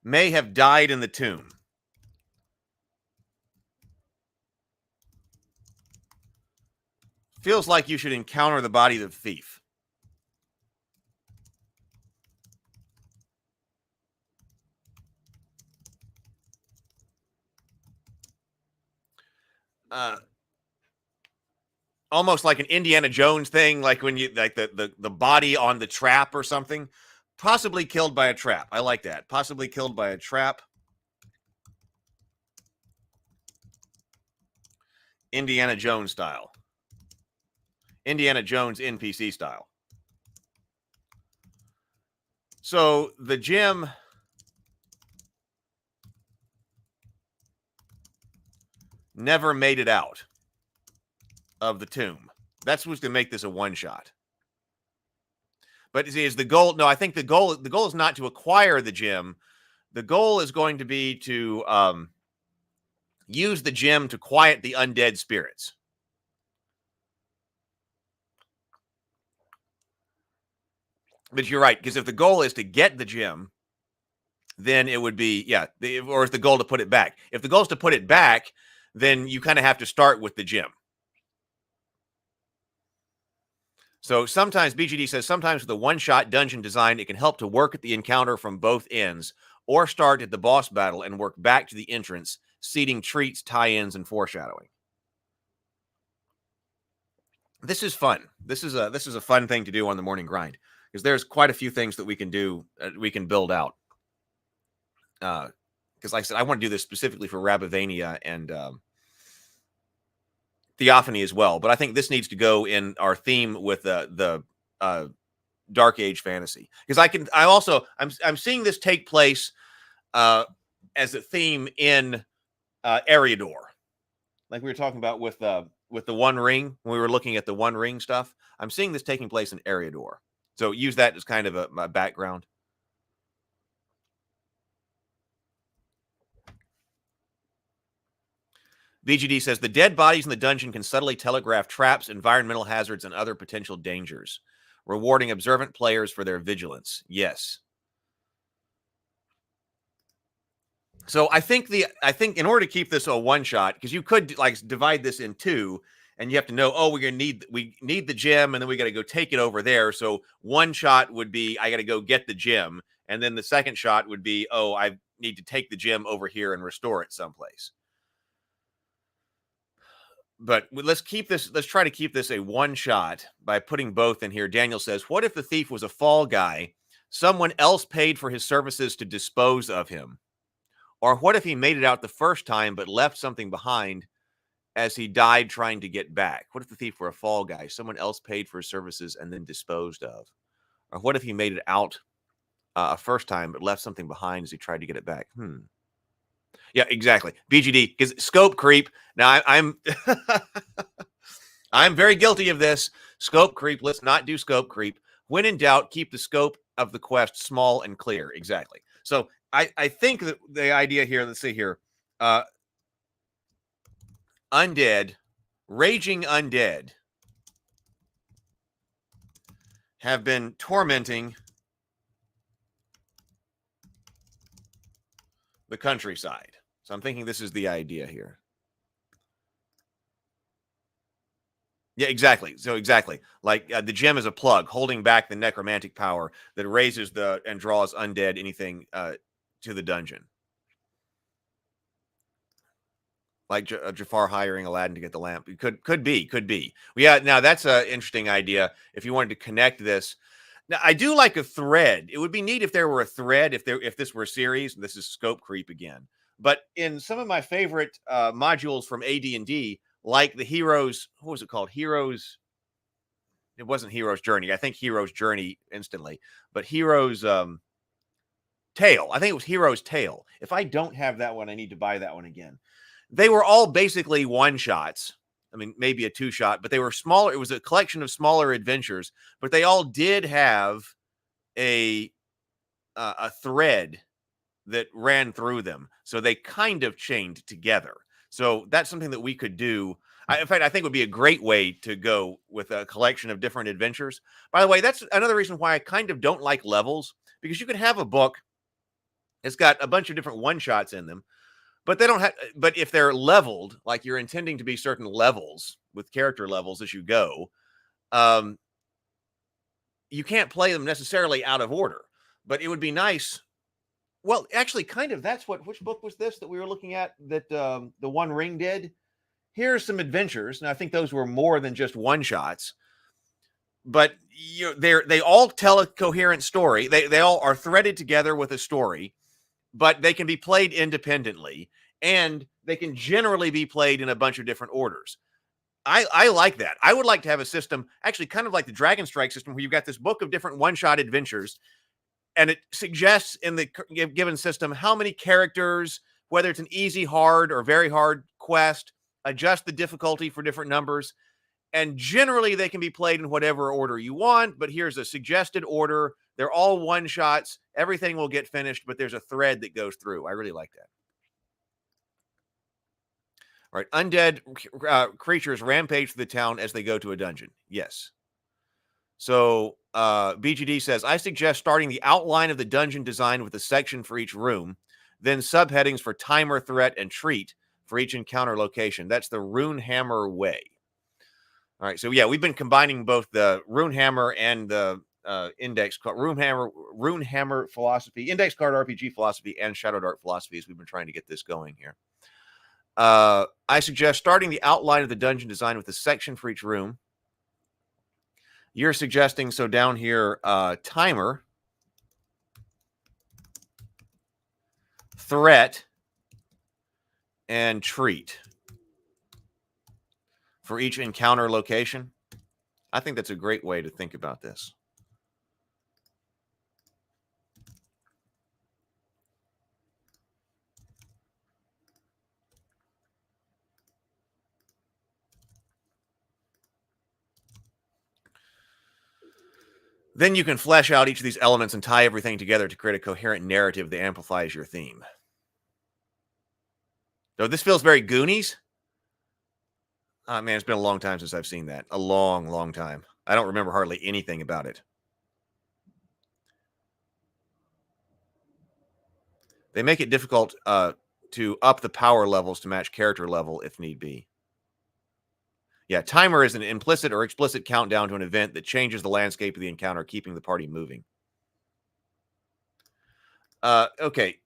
may have died in the tomb. Feels like you should encounter the body of the thief. Almost like an Indiana Jones thing, like when you like the body on the trap or something. Possibly killed by a trap. I like that. Possibly killed by a trap. Indiana Jones style. Indiana Jones NPC style. So the gem never made it out of the tomb. That's what's going to make this a one-shot. But is the goal? No, I think the goal is not to acquire the gem. The goal is going to be to use the gem to quiet the undead spirits. But you're right, because if the goal is to get the gem, then it would be, or is the goal to put it back? If the goal is to put it back, then you kind of have to start with the gem. So sometimes, BGD says, sometimes with a one-shot dungeon design, it can help to work at the encounter from both ends, or start at the boss battle and work back to the entrance, seeding treats, tie-ins, and foreshadowing. This is fun. This is a fun thing to do on the morning grind, because there's quite a few things that we can do, we can build out. Because like I said, I want to do this specifically for Rabavania and Theophany as well, but I think this needs to go in our theme with the Dark Age fantasy, because I'm seeing this take place as a theme in Eriador, like we were talking about with the One Ring when we were looking at the One Ring stuff. I'm seeing this taking place in Eriador, so use that as kind of a background. VGD says, the dead bodies in the dungeon can subtly telegraph traps, environmental hazards, and other potential dangers. rewarding observant players for their vigilance. Yes. So I think in order to keep this a one shot, because you could like divide this in two, and you have to know, oh, we need the gem, and then we got to go take it over there. So one shot would be I got to go get the gem, and then the second shot would be, oh, I need to take the gem over here and restore it someplace. But let's try to keep this a one shot by putting both in here. Daniel says, what if the thief was a fall guy? Someone else paid for his services to dispose of him. Or what if he made it out the first time but left something behind as he died trying to get back? What if the thief were a fall guy? Someone else paid for his services and then disposed of. Or what if he made it out a first time but left something behind as he tried to get it back? Yeah, exactly. BGD, because scope creep. Now, I'm I'm very guilty of this. Scope creep. Let's not do scope creep. When in doubt, keep the scope of the quest small and clear. Exactly. So I think that the idea here, let's see here. Undead, raging undead have been tormenting the countryside. So I'm thinking this is the idea here. Yeah, exactly. So exactly. Like the gem is a plug holding back the necromantic power that raises and draws undead anything to the dungeon. Like Jafar hiring Aladdin to get the lamp. It could be. Well, yeah, now that's an interesting idea. If you wanted to connect this. Now, I do like a thread. It would be neat if there were a thread, if this were a series. This is scope creep again. But in some of my favorite modules from AD&D, like the Heroes, what was it called? Heroes. It wasn't Hero's Journey. I think Hero's Journey instantly. But Hero's Tale. I think it was Hero's Tale. If I don't have that one, I need to buy that one again. They were all basically one-shots. I mean, maybe a two-shot, but they were smaller. It was a collection of smaller adventures, but they all did have a thread that ran through them. So they kind of chained together. So that's something that we could do. In fact, I think would be a great way to go with a collection of different adventures. By the way, that's another reason why I kind of don't like levels, because you could have a book that's got a bunch of different one-shots in them, but they don't have. But if they're leveled, like you're intending to be certain levels with character levels as you go, you can't play them necessarily out of order. But it would be nice. Well, actually, kind of. That's which book was this that we were looking at that the One Ring did? Here's some adventures. And I think those were more than just one-shots. But they all tell a coherent story. They all are threaded together with a story, but they can be played independently, and they can generally be played in a bunch of different orders. I like that. I would like to have a system, actually kind of like the Dragon Strike system, where you've got this book of different one-shot adventures, and it suggests in the given system how many characters, whether it's an easy, hard, or very hard quest, adjust the difficulty for different numbers, and generally they can be played in whatever order you want, but here's a suggested order. They're all one-shots. Everything will get finished, but there's a thread that goes through. I really like that. All right, undead creatures rampage through the town as they go to a dungeon. Yes. So BGD says, I suggest starting the outline of the dungeon design with a section for each room, then subheadings for timer, threat, and treat for each encounter location. That's the Runehammer way. All right, so yeah, we've been combining both the Runehammer and the index card Runehammer philosophy, index card RPG philosophy, and Shadowdark philosophies. We've been trying to get this going here. I suggest starting the outline of the dungeon design with a section for each room. You're suggesting, so down here, timer, threat, and treat for each encounter location. I think that's a great way to think about this. Then you can flesh out each of these elements and tie everything together to create a coherent narrative that amplifies your theme. So this feels very Goonies. Oh, man, it's been a long time since I've seen that. A long, long time. I don't remember hardly anything about it. They make it difficult to up the power levels to match character level if need be. Yeah, timer is an implicit or explicit countdown to an event that changes the landscape of the encounter, keeping the party moving. Okay.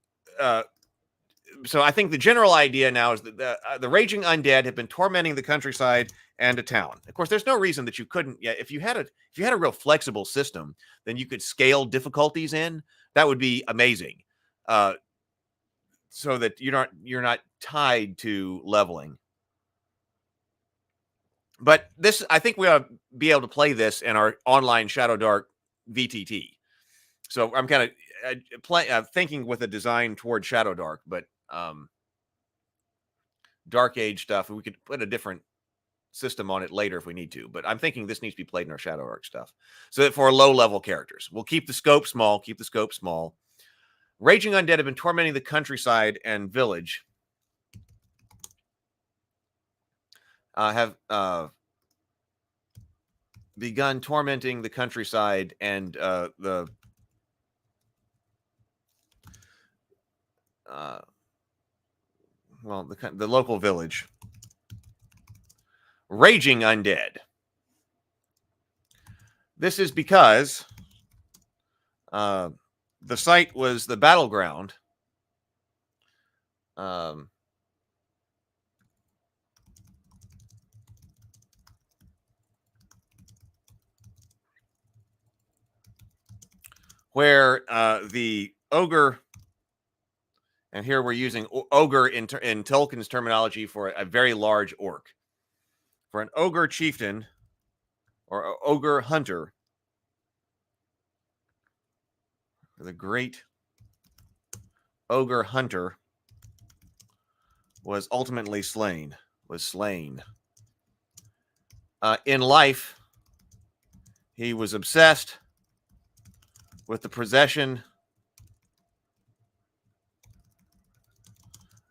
So I think the general idea now is that the raging undead have been tormenting the countryside and a town. Of course, there's no reason that you couldn't. Yeah, if you had a real flexible system, then you could scale difficulties in. That would be amazing. So that you're not tied to leveling. But this, I think we ought to be able to play this in our online Shadowdark VTT. So I'm kind of thinking with a design toward Shadowdark, but Dark Age stuff, we could put a different system on it later if we need to. But I'm thinking this needs to be played in our Shadowdark stuff. So that for low-level characters, we'll keep the scope small, Raging undead have been tormenting the countryside and village. Have begun tormenting the countryside and the local village. Raging undead. This is because the site was the battleground where the ogre, and here we're using ogre in Tolkien's terminology for a very large orc. For an ogre chieftain or ogre hunter, the great ogre hunter was ultimately slain. In life, he was obsessed with the possession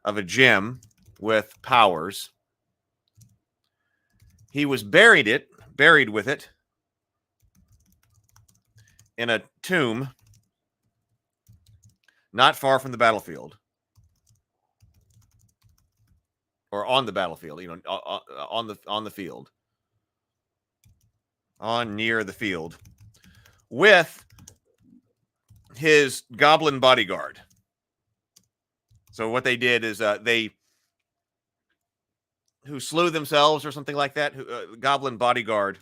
of a gem with powers. He was buried with it in a tomb not far from the battlefield, or on the battlefield, on the field, near the field, with his goblin bodyguard. So what they did is who slew themselves or something like that, goblin bodyguard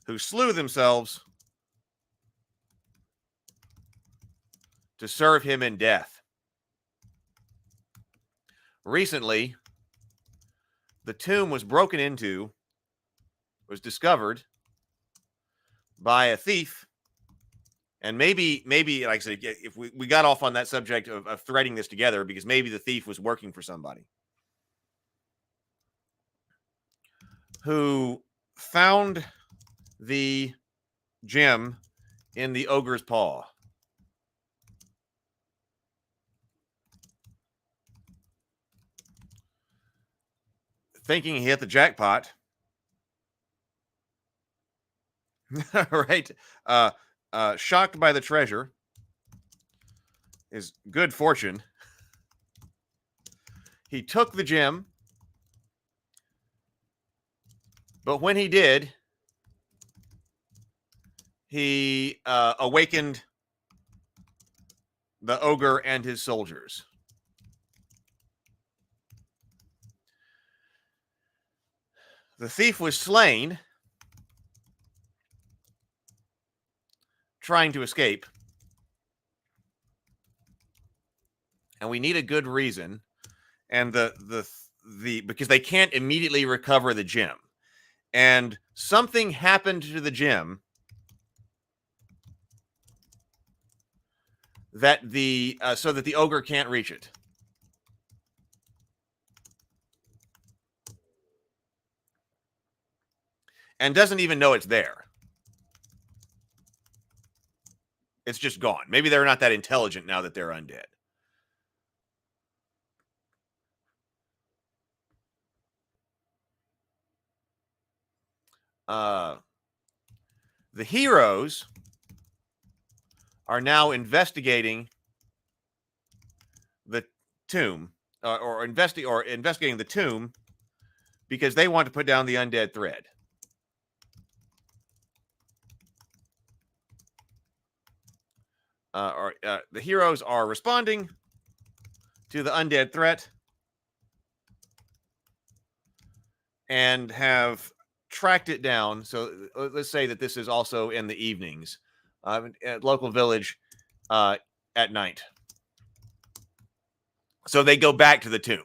who slew themselves to serve him in death. Recently, the tomb was broken into, was discovered by a thief. And maybe, like I said, if we got off on that subject of threading this together, because maybe the thief was working for somebody who found the gem in the ogre's paw. Thinking he hit the jackpot. Right? Shocked by the treasure, his good fortune, he took the gem, but when he did, he awakened the ogre and his soldiers. The thief was slain trying to escape, and we need a good reason, and the because they can't immediately recover the gem, and something happened to the gem that so that the ogre can't reach it. And doesn't even know it's there. It's just gone. Maybe they're not that intelligent now that they're undead. the heroes are now investigating the tomb, or investigating the tomb because they want to put down the undead threat. The heroes are responding to the undead threat and have tracked it down. So let's say that this is also in the evenings, at local village, at night. So they go back to the tomb.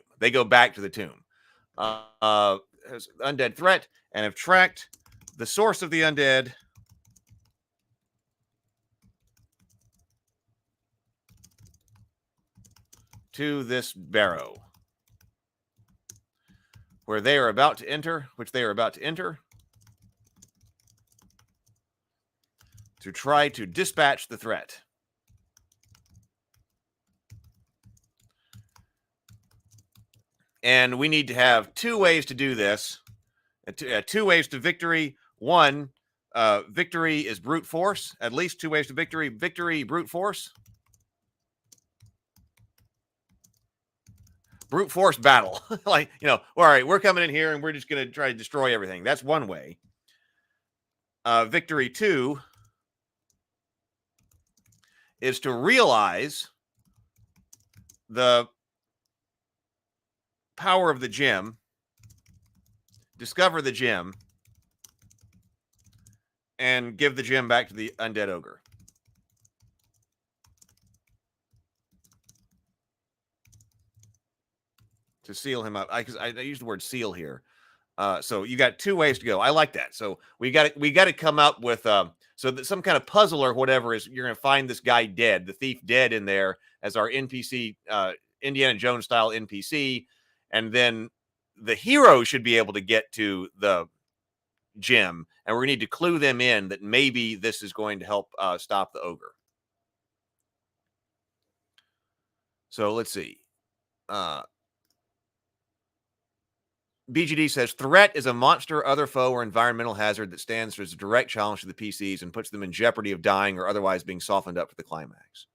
Undead threat, and have tracked the source of the undead to this barrow, which they are about to enter, to try to dispatch the threat. And we need to have two ways to do this. Two ways to victory. One, victory is brute force. At least two ways to victory. Victory, brute force. Brute force battle. Like, all right, we're coming in here and we're just going to try to destroy everything. That's one way. Victory 2 is to realize the power of the gem, discover the gem, and give the gem back to the undead ogre. To seal him up. I use the word seal here. So you got two ways to go. I like that. So we got to come up with so that some kind of puzzle or whatever is, you're going to find this guy dead, the thief dead in there as our NPC, Indiana Jones style NPC. And then the hero should be able to get to the gem, and we're going to need to clue them in that maybe this is going to help stop the ogre. So let's see. BGD says, threat is a monster, other foe, or environmental hazard that stands as a direct challenge to the PCs and puts them in jeopardy of dying or otherwise being softened up for the climax.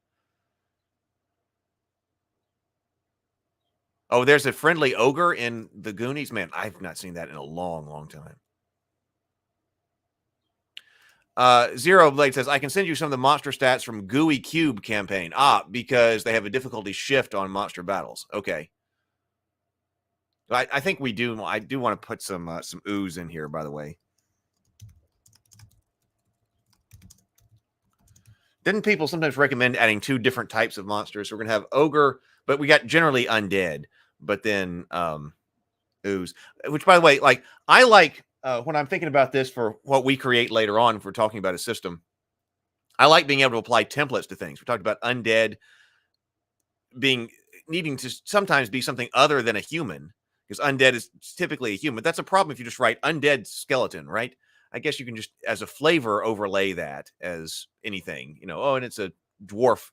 Oh, there's a friendly ogre in the Goonies? Man, I've not seen that in a long, long time. Zero Blade says, I can send you some of the monster stats from Gooey Cube campaign. Because they have a difficulty shift on monster battles. Okay. I think we do. I do want to put some ooze in here, by the way. Didn't people sometimes recommend adding two different types of monsters? So we're going to have ogre, but we got generally undead. But then ooze, which, by the way, like I like when I'm thinking about this for what we create later on, if we're talking about a system, I like being able to apply templates to things. We talked about undead needing to sometimes be something other than a human, because undead is typically a human. That's a problem if you just write undead skeleton, right? I guess you can just, as a flavor, overlay that as anything, and it's a dwarf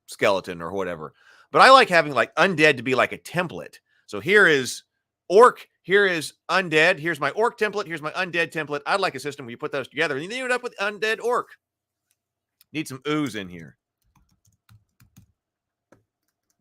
skeleton or whatever. But I like having like undead to be like a template. So here is orc, here is undead, here's my orc template, here's my undead template. I'd like a system where you put those together and you end up with undead orc. Need some ooze in here.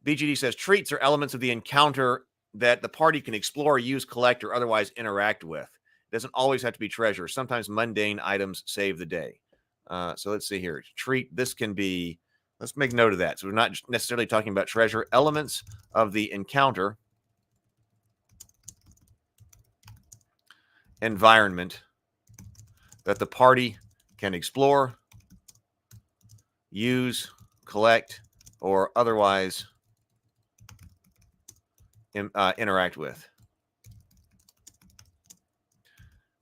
BGD says treats are elements of the encounter that the party can explore, use, collect, or otherwise interact with. It doesn't always have to be treasure. Sometimes mundane items save the day. So let's see here. Treat, this can be, let's make note of that. So we're not necessarily talking about treasure. Elements of the encounter environment that the party can explore, use, collect, or otherwise interact with.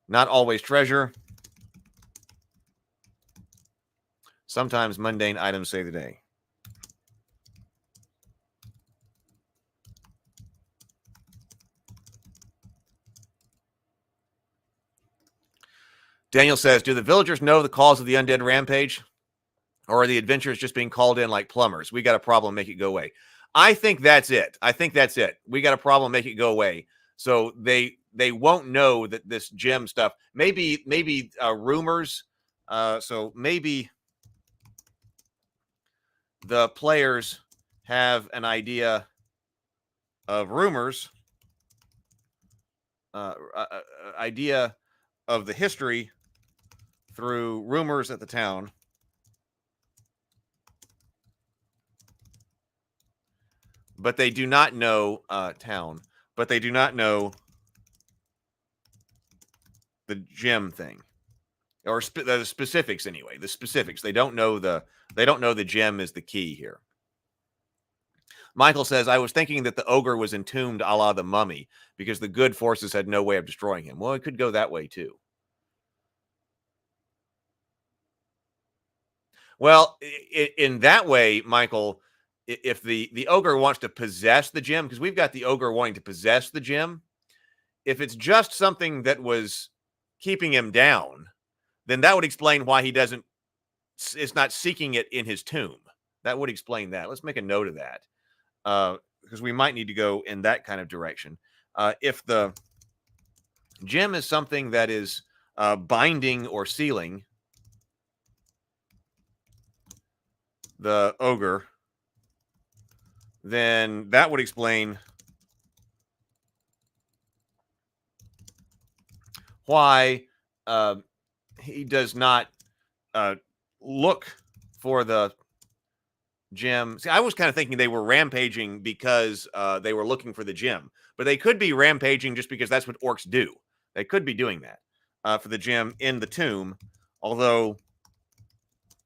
Not always treasure. Sometimes mundane items save the day. Daniel says, do the villagers know the cause of the undead rampage? Or are the adventurers just being called in like plumbers? We got a problem, make it go away. I think that's it. We got a problem, make it go away. So they won't know that this gem stuff. Maybe rumors. So maybe the players have an idea of rumors, idea of the history through rumors at the town. But they do not know town. But they do not know the gem thing, or the specifics anyway. The specifics. They don't know the gem is the key here. Michael says, I was thinking that the ogre was entombed a la the mummy because the good forces had no way of destroying him. Well, it could go that way too. Well, in that way, Michael, if the ogre wants to possess the gem, because we've got the ogre wanting to possess the gem, if it's just something that was keeping him down, then that would explain why he is not seeking it in his tomb. That would explain that. Let's make a note of that. Because we might need to go in that kind of direction. If the gem is something that is binding or sealing the ogre, then that would explain why he does not look for the gem. See, I was kind of thinking they were rampaging because they were looking for the gem, but they could be rampaging just because that's what orcs do. They could be doing that for the gem in the tomb, although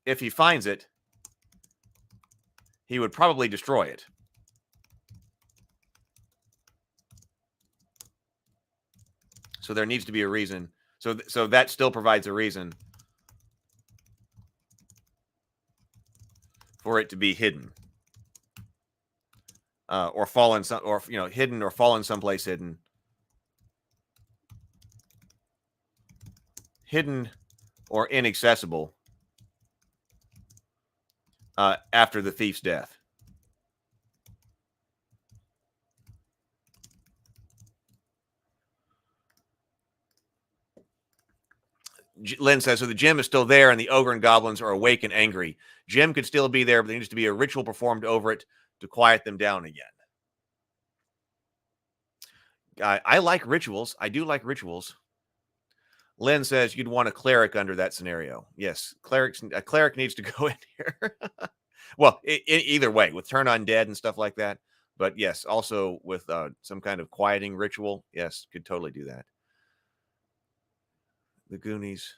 if he finds it, he would probably destroy it. So there needs to be a reason. So that still provides a reason for it to be hidden, or fallen, or hidden or fallen someplace hidden, or inaccessible after the thief's death. Lynn says, so the gem is still there and the ogre and goblins are awake and angry. Gem could still be there, but there needs to be a ritual performed over it to quiet them down again. I like rituals. I do like rituals. Lynn says you'd want a cleric under that scenario. Yes, a cleric needs to go in here. Well, either way, with turn undead and stuff like that. But yes, also with some kind of quieting ritual. Yes, could totally do that. The Goonies.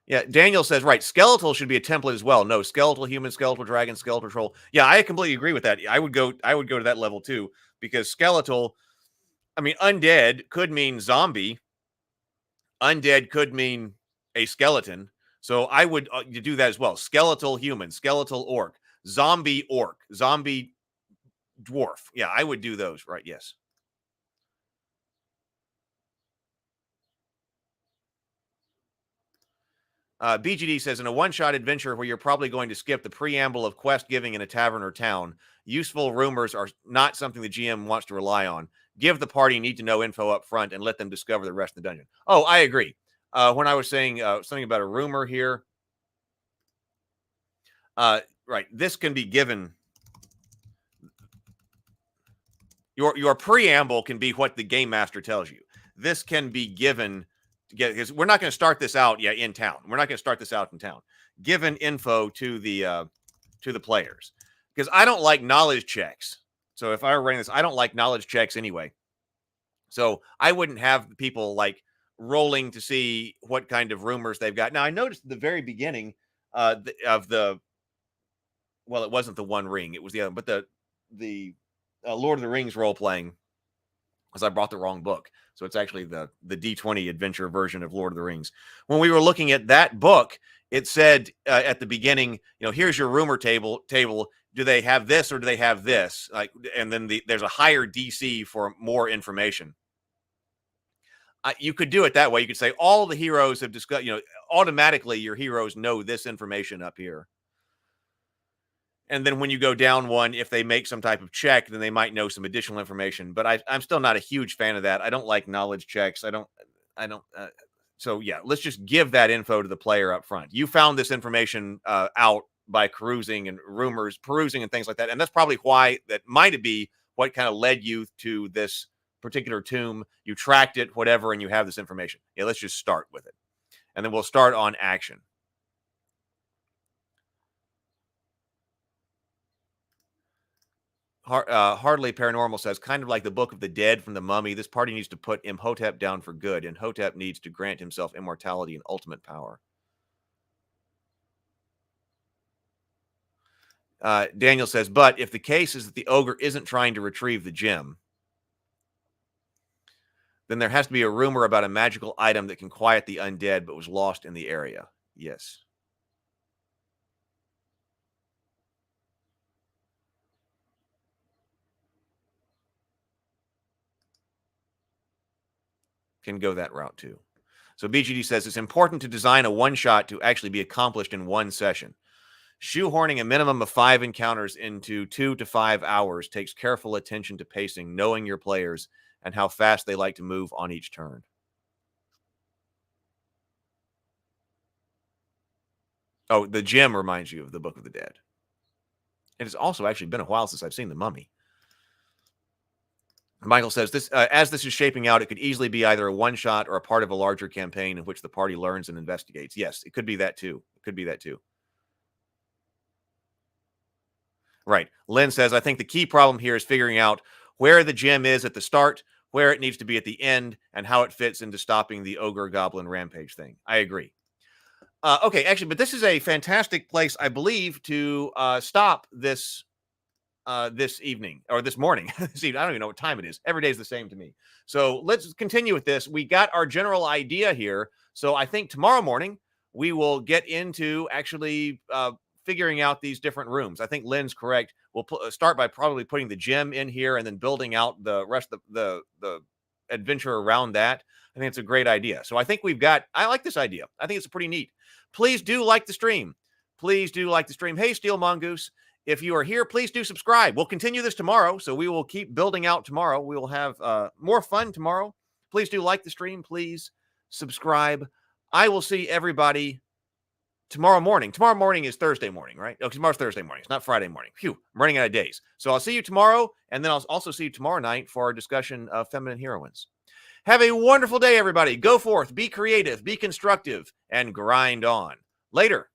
Yeah, Daniel says, right, skeletal should be a template as well. No, skeletal human, skeletal dragon, skeletal troll. Yeah, I completely agree with that. I would go to that level too, because skeletal, I mean, undead could mean zombie. Undead could mean a skeleton. So I would do that as well. Skeletal human, skeletal orc, zombie dwarf. Yeah, I would do those, right? Yes. BGD says, in a one-shot adventure where you're probably going to skip the preamble of quest giving in a tavern or town, useful rumors are not something the GM wants to rely on. Give the party need-to-know info up front and let them discover the rest of the dungeon. Oh, I agree. When I was saying something about a rumor here, right, this can be given. Your preamble can be what the game master tells you. This can be given, because we're not going to start this out in town. We're not going to start this out in town. Given info to the players, because I don't like knowledge checks. So if I were running this, I don't like knowledge checks anyway. So I wouldn't have people like rolling to see what kind of rumors they've got. Now I noticed at the very beginning of the, well, it wasn't the One Ring, it was the other, but the Lord of the Rings role playing, because I brought the wrong book. So it's actually the D20 adventure version of Lord of the Rings. When we were looking at that book, it said at the beginning, here's your rumor table. Do they have this or do they have this? Like, and then there's a higher DC for more information. You could do it that way. You could say all the heroes have discussed, automatically your heroes know this information up here. And then when you go down one, if they make some type of check, then they might know some additional information. But I'm still not a huge fan of that. I don't like knowledge checks. So yeah, let's just give that info to the player up front. You found this information out by perusing and things like that. And that's probably why that might be what kind of led you to this particular tomb. You tracked it, whatever, and you have this information. Yeah, let's just start with it. And then we'll start on action. Hardly Paranormal says, kind of like the Book of the Dead from the Mummy, this party needs to put Imhotep down for good. Imhotep needs to grant himself immortality and ultimate power. Daniel says, but if the case is that the ogre isn't trying to retrieve the gem, then there has to be a rumor about a magical item that can quiet the undead but was lost in the area. Yes. Can go that route too. So BGD says it's important to design a one-shot to actually be accomplished in one session. Shoehorning a minimum of 5 encounters into 2 to 5 hours takes careful attention to pacing, knowing your players, and how fast they like to move on each turn. Oh, the gem reminds you of the Book of the Dead. It has also actually been a while since I've seen The Mummy. Michael says, this as this is shaping out, it could easily be either a one-shot or a part of a larger campaign in which the party learns and investigates. Yes, it could be that too. It could be that too. Right. Lynn says, I think the key problem here is figuring out where the gem is at the start, where it needs to be at the end, and how it fits into stopping the ogre goblin rampage thing. I agree. Okay, actually, but this is a fantastic place, I believe, to stop this this evening or this morning. I don't even know what time it is. Every day is the same to me. So let's continue with this. We got our general idea here. So I think tomorrow morning we will get into actually figuring out these different rooms. I think Lynn's correct. We'll start by probably putting the gem in here and then building out the rest of the adventure around that. I think it's a great idea. So I think I like this idea. I think it's pretty neat. Please do like the stream. Please do like the stream. Hey, Steel Mongoose. If you are here, please do subscribe. We'll continue this tomorrow, so we will keep building out tomorrow. We will have more fun tomorrow. Please do like the stream. Please subscribe. I will see everybody tomorrow morning. Tomorrow morning is Thursday morning, right? Oh, tomorrow's Thursday morning. It's not Friday morning. Phew, I'm running out of days. So I'll see you tomorrow, and then I'll also see you tomorrow night for our discussion of feminine heroines. Have a wonderful day, everybody. Go forth, be creative, be constructive, and grind on. Later.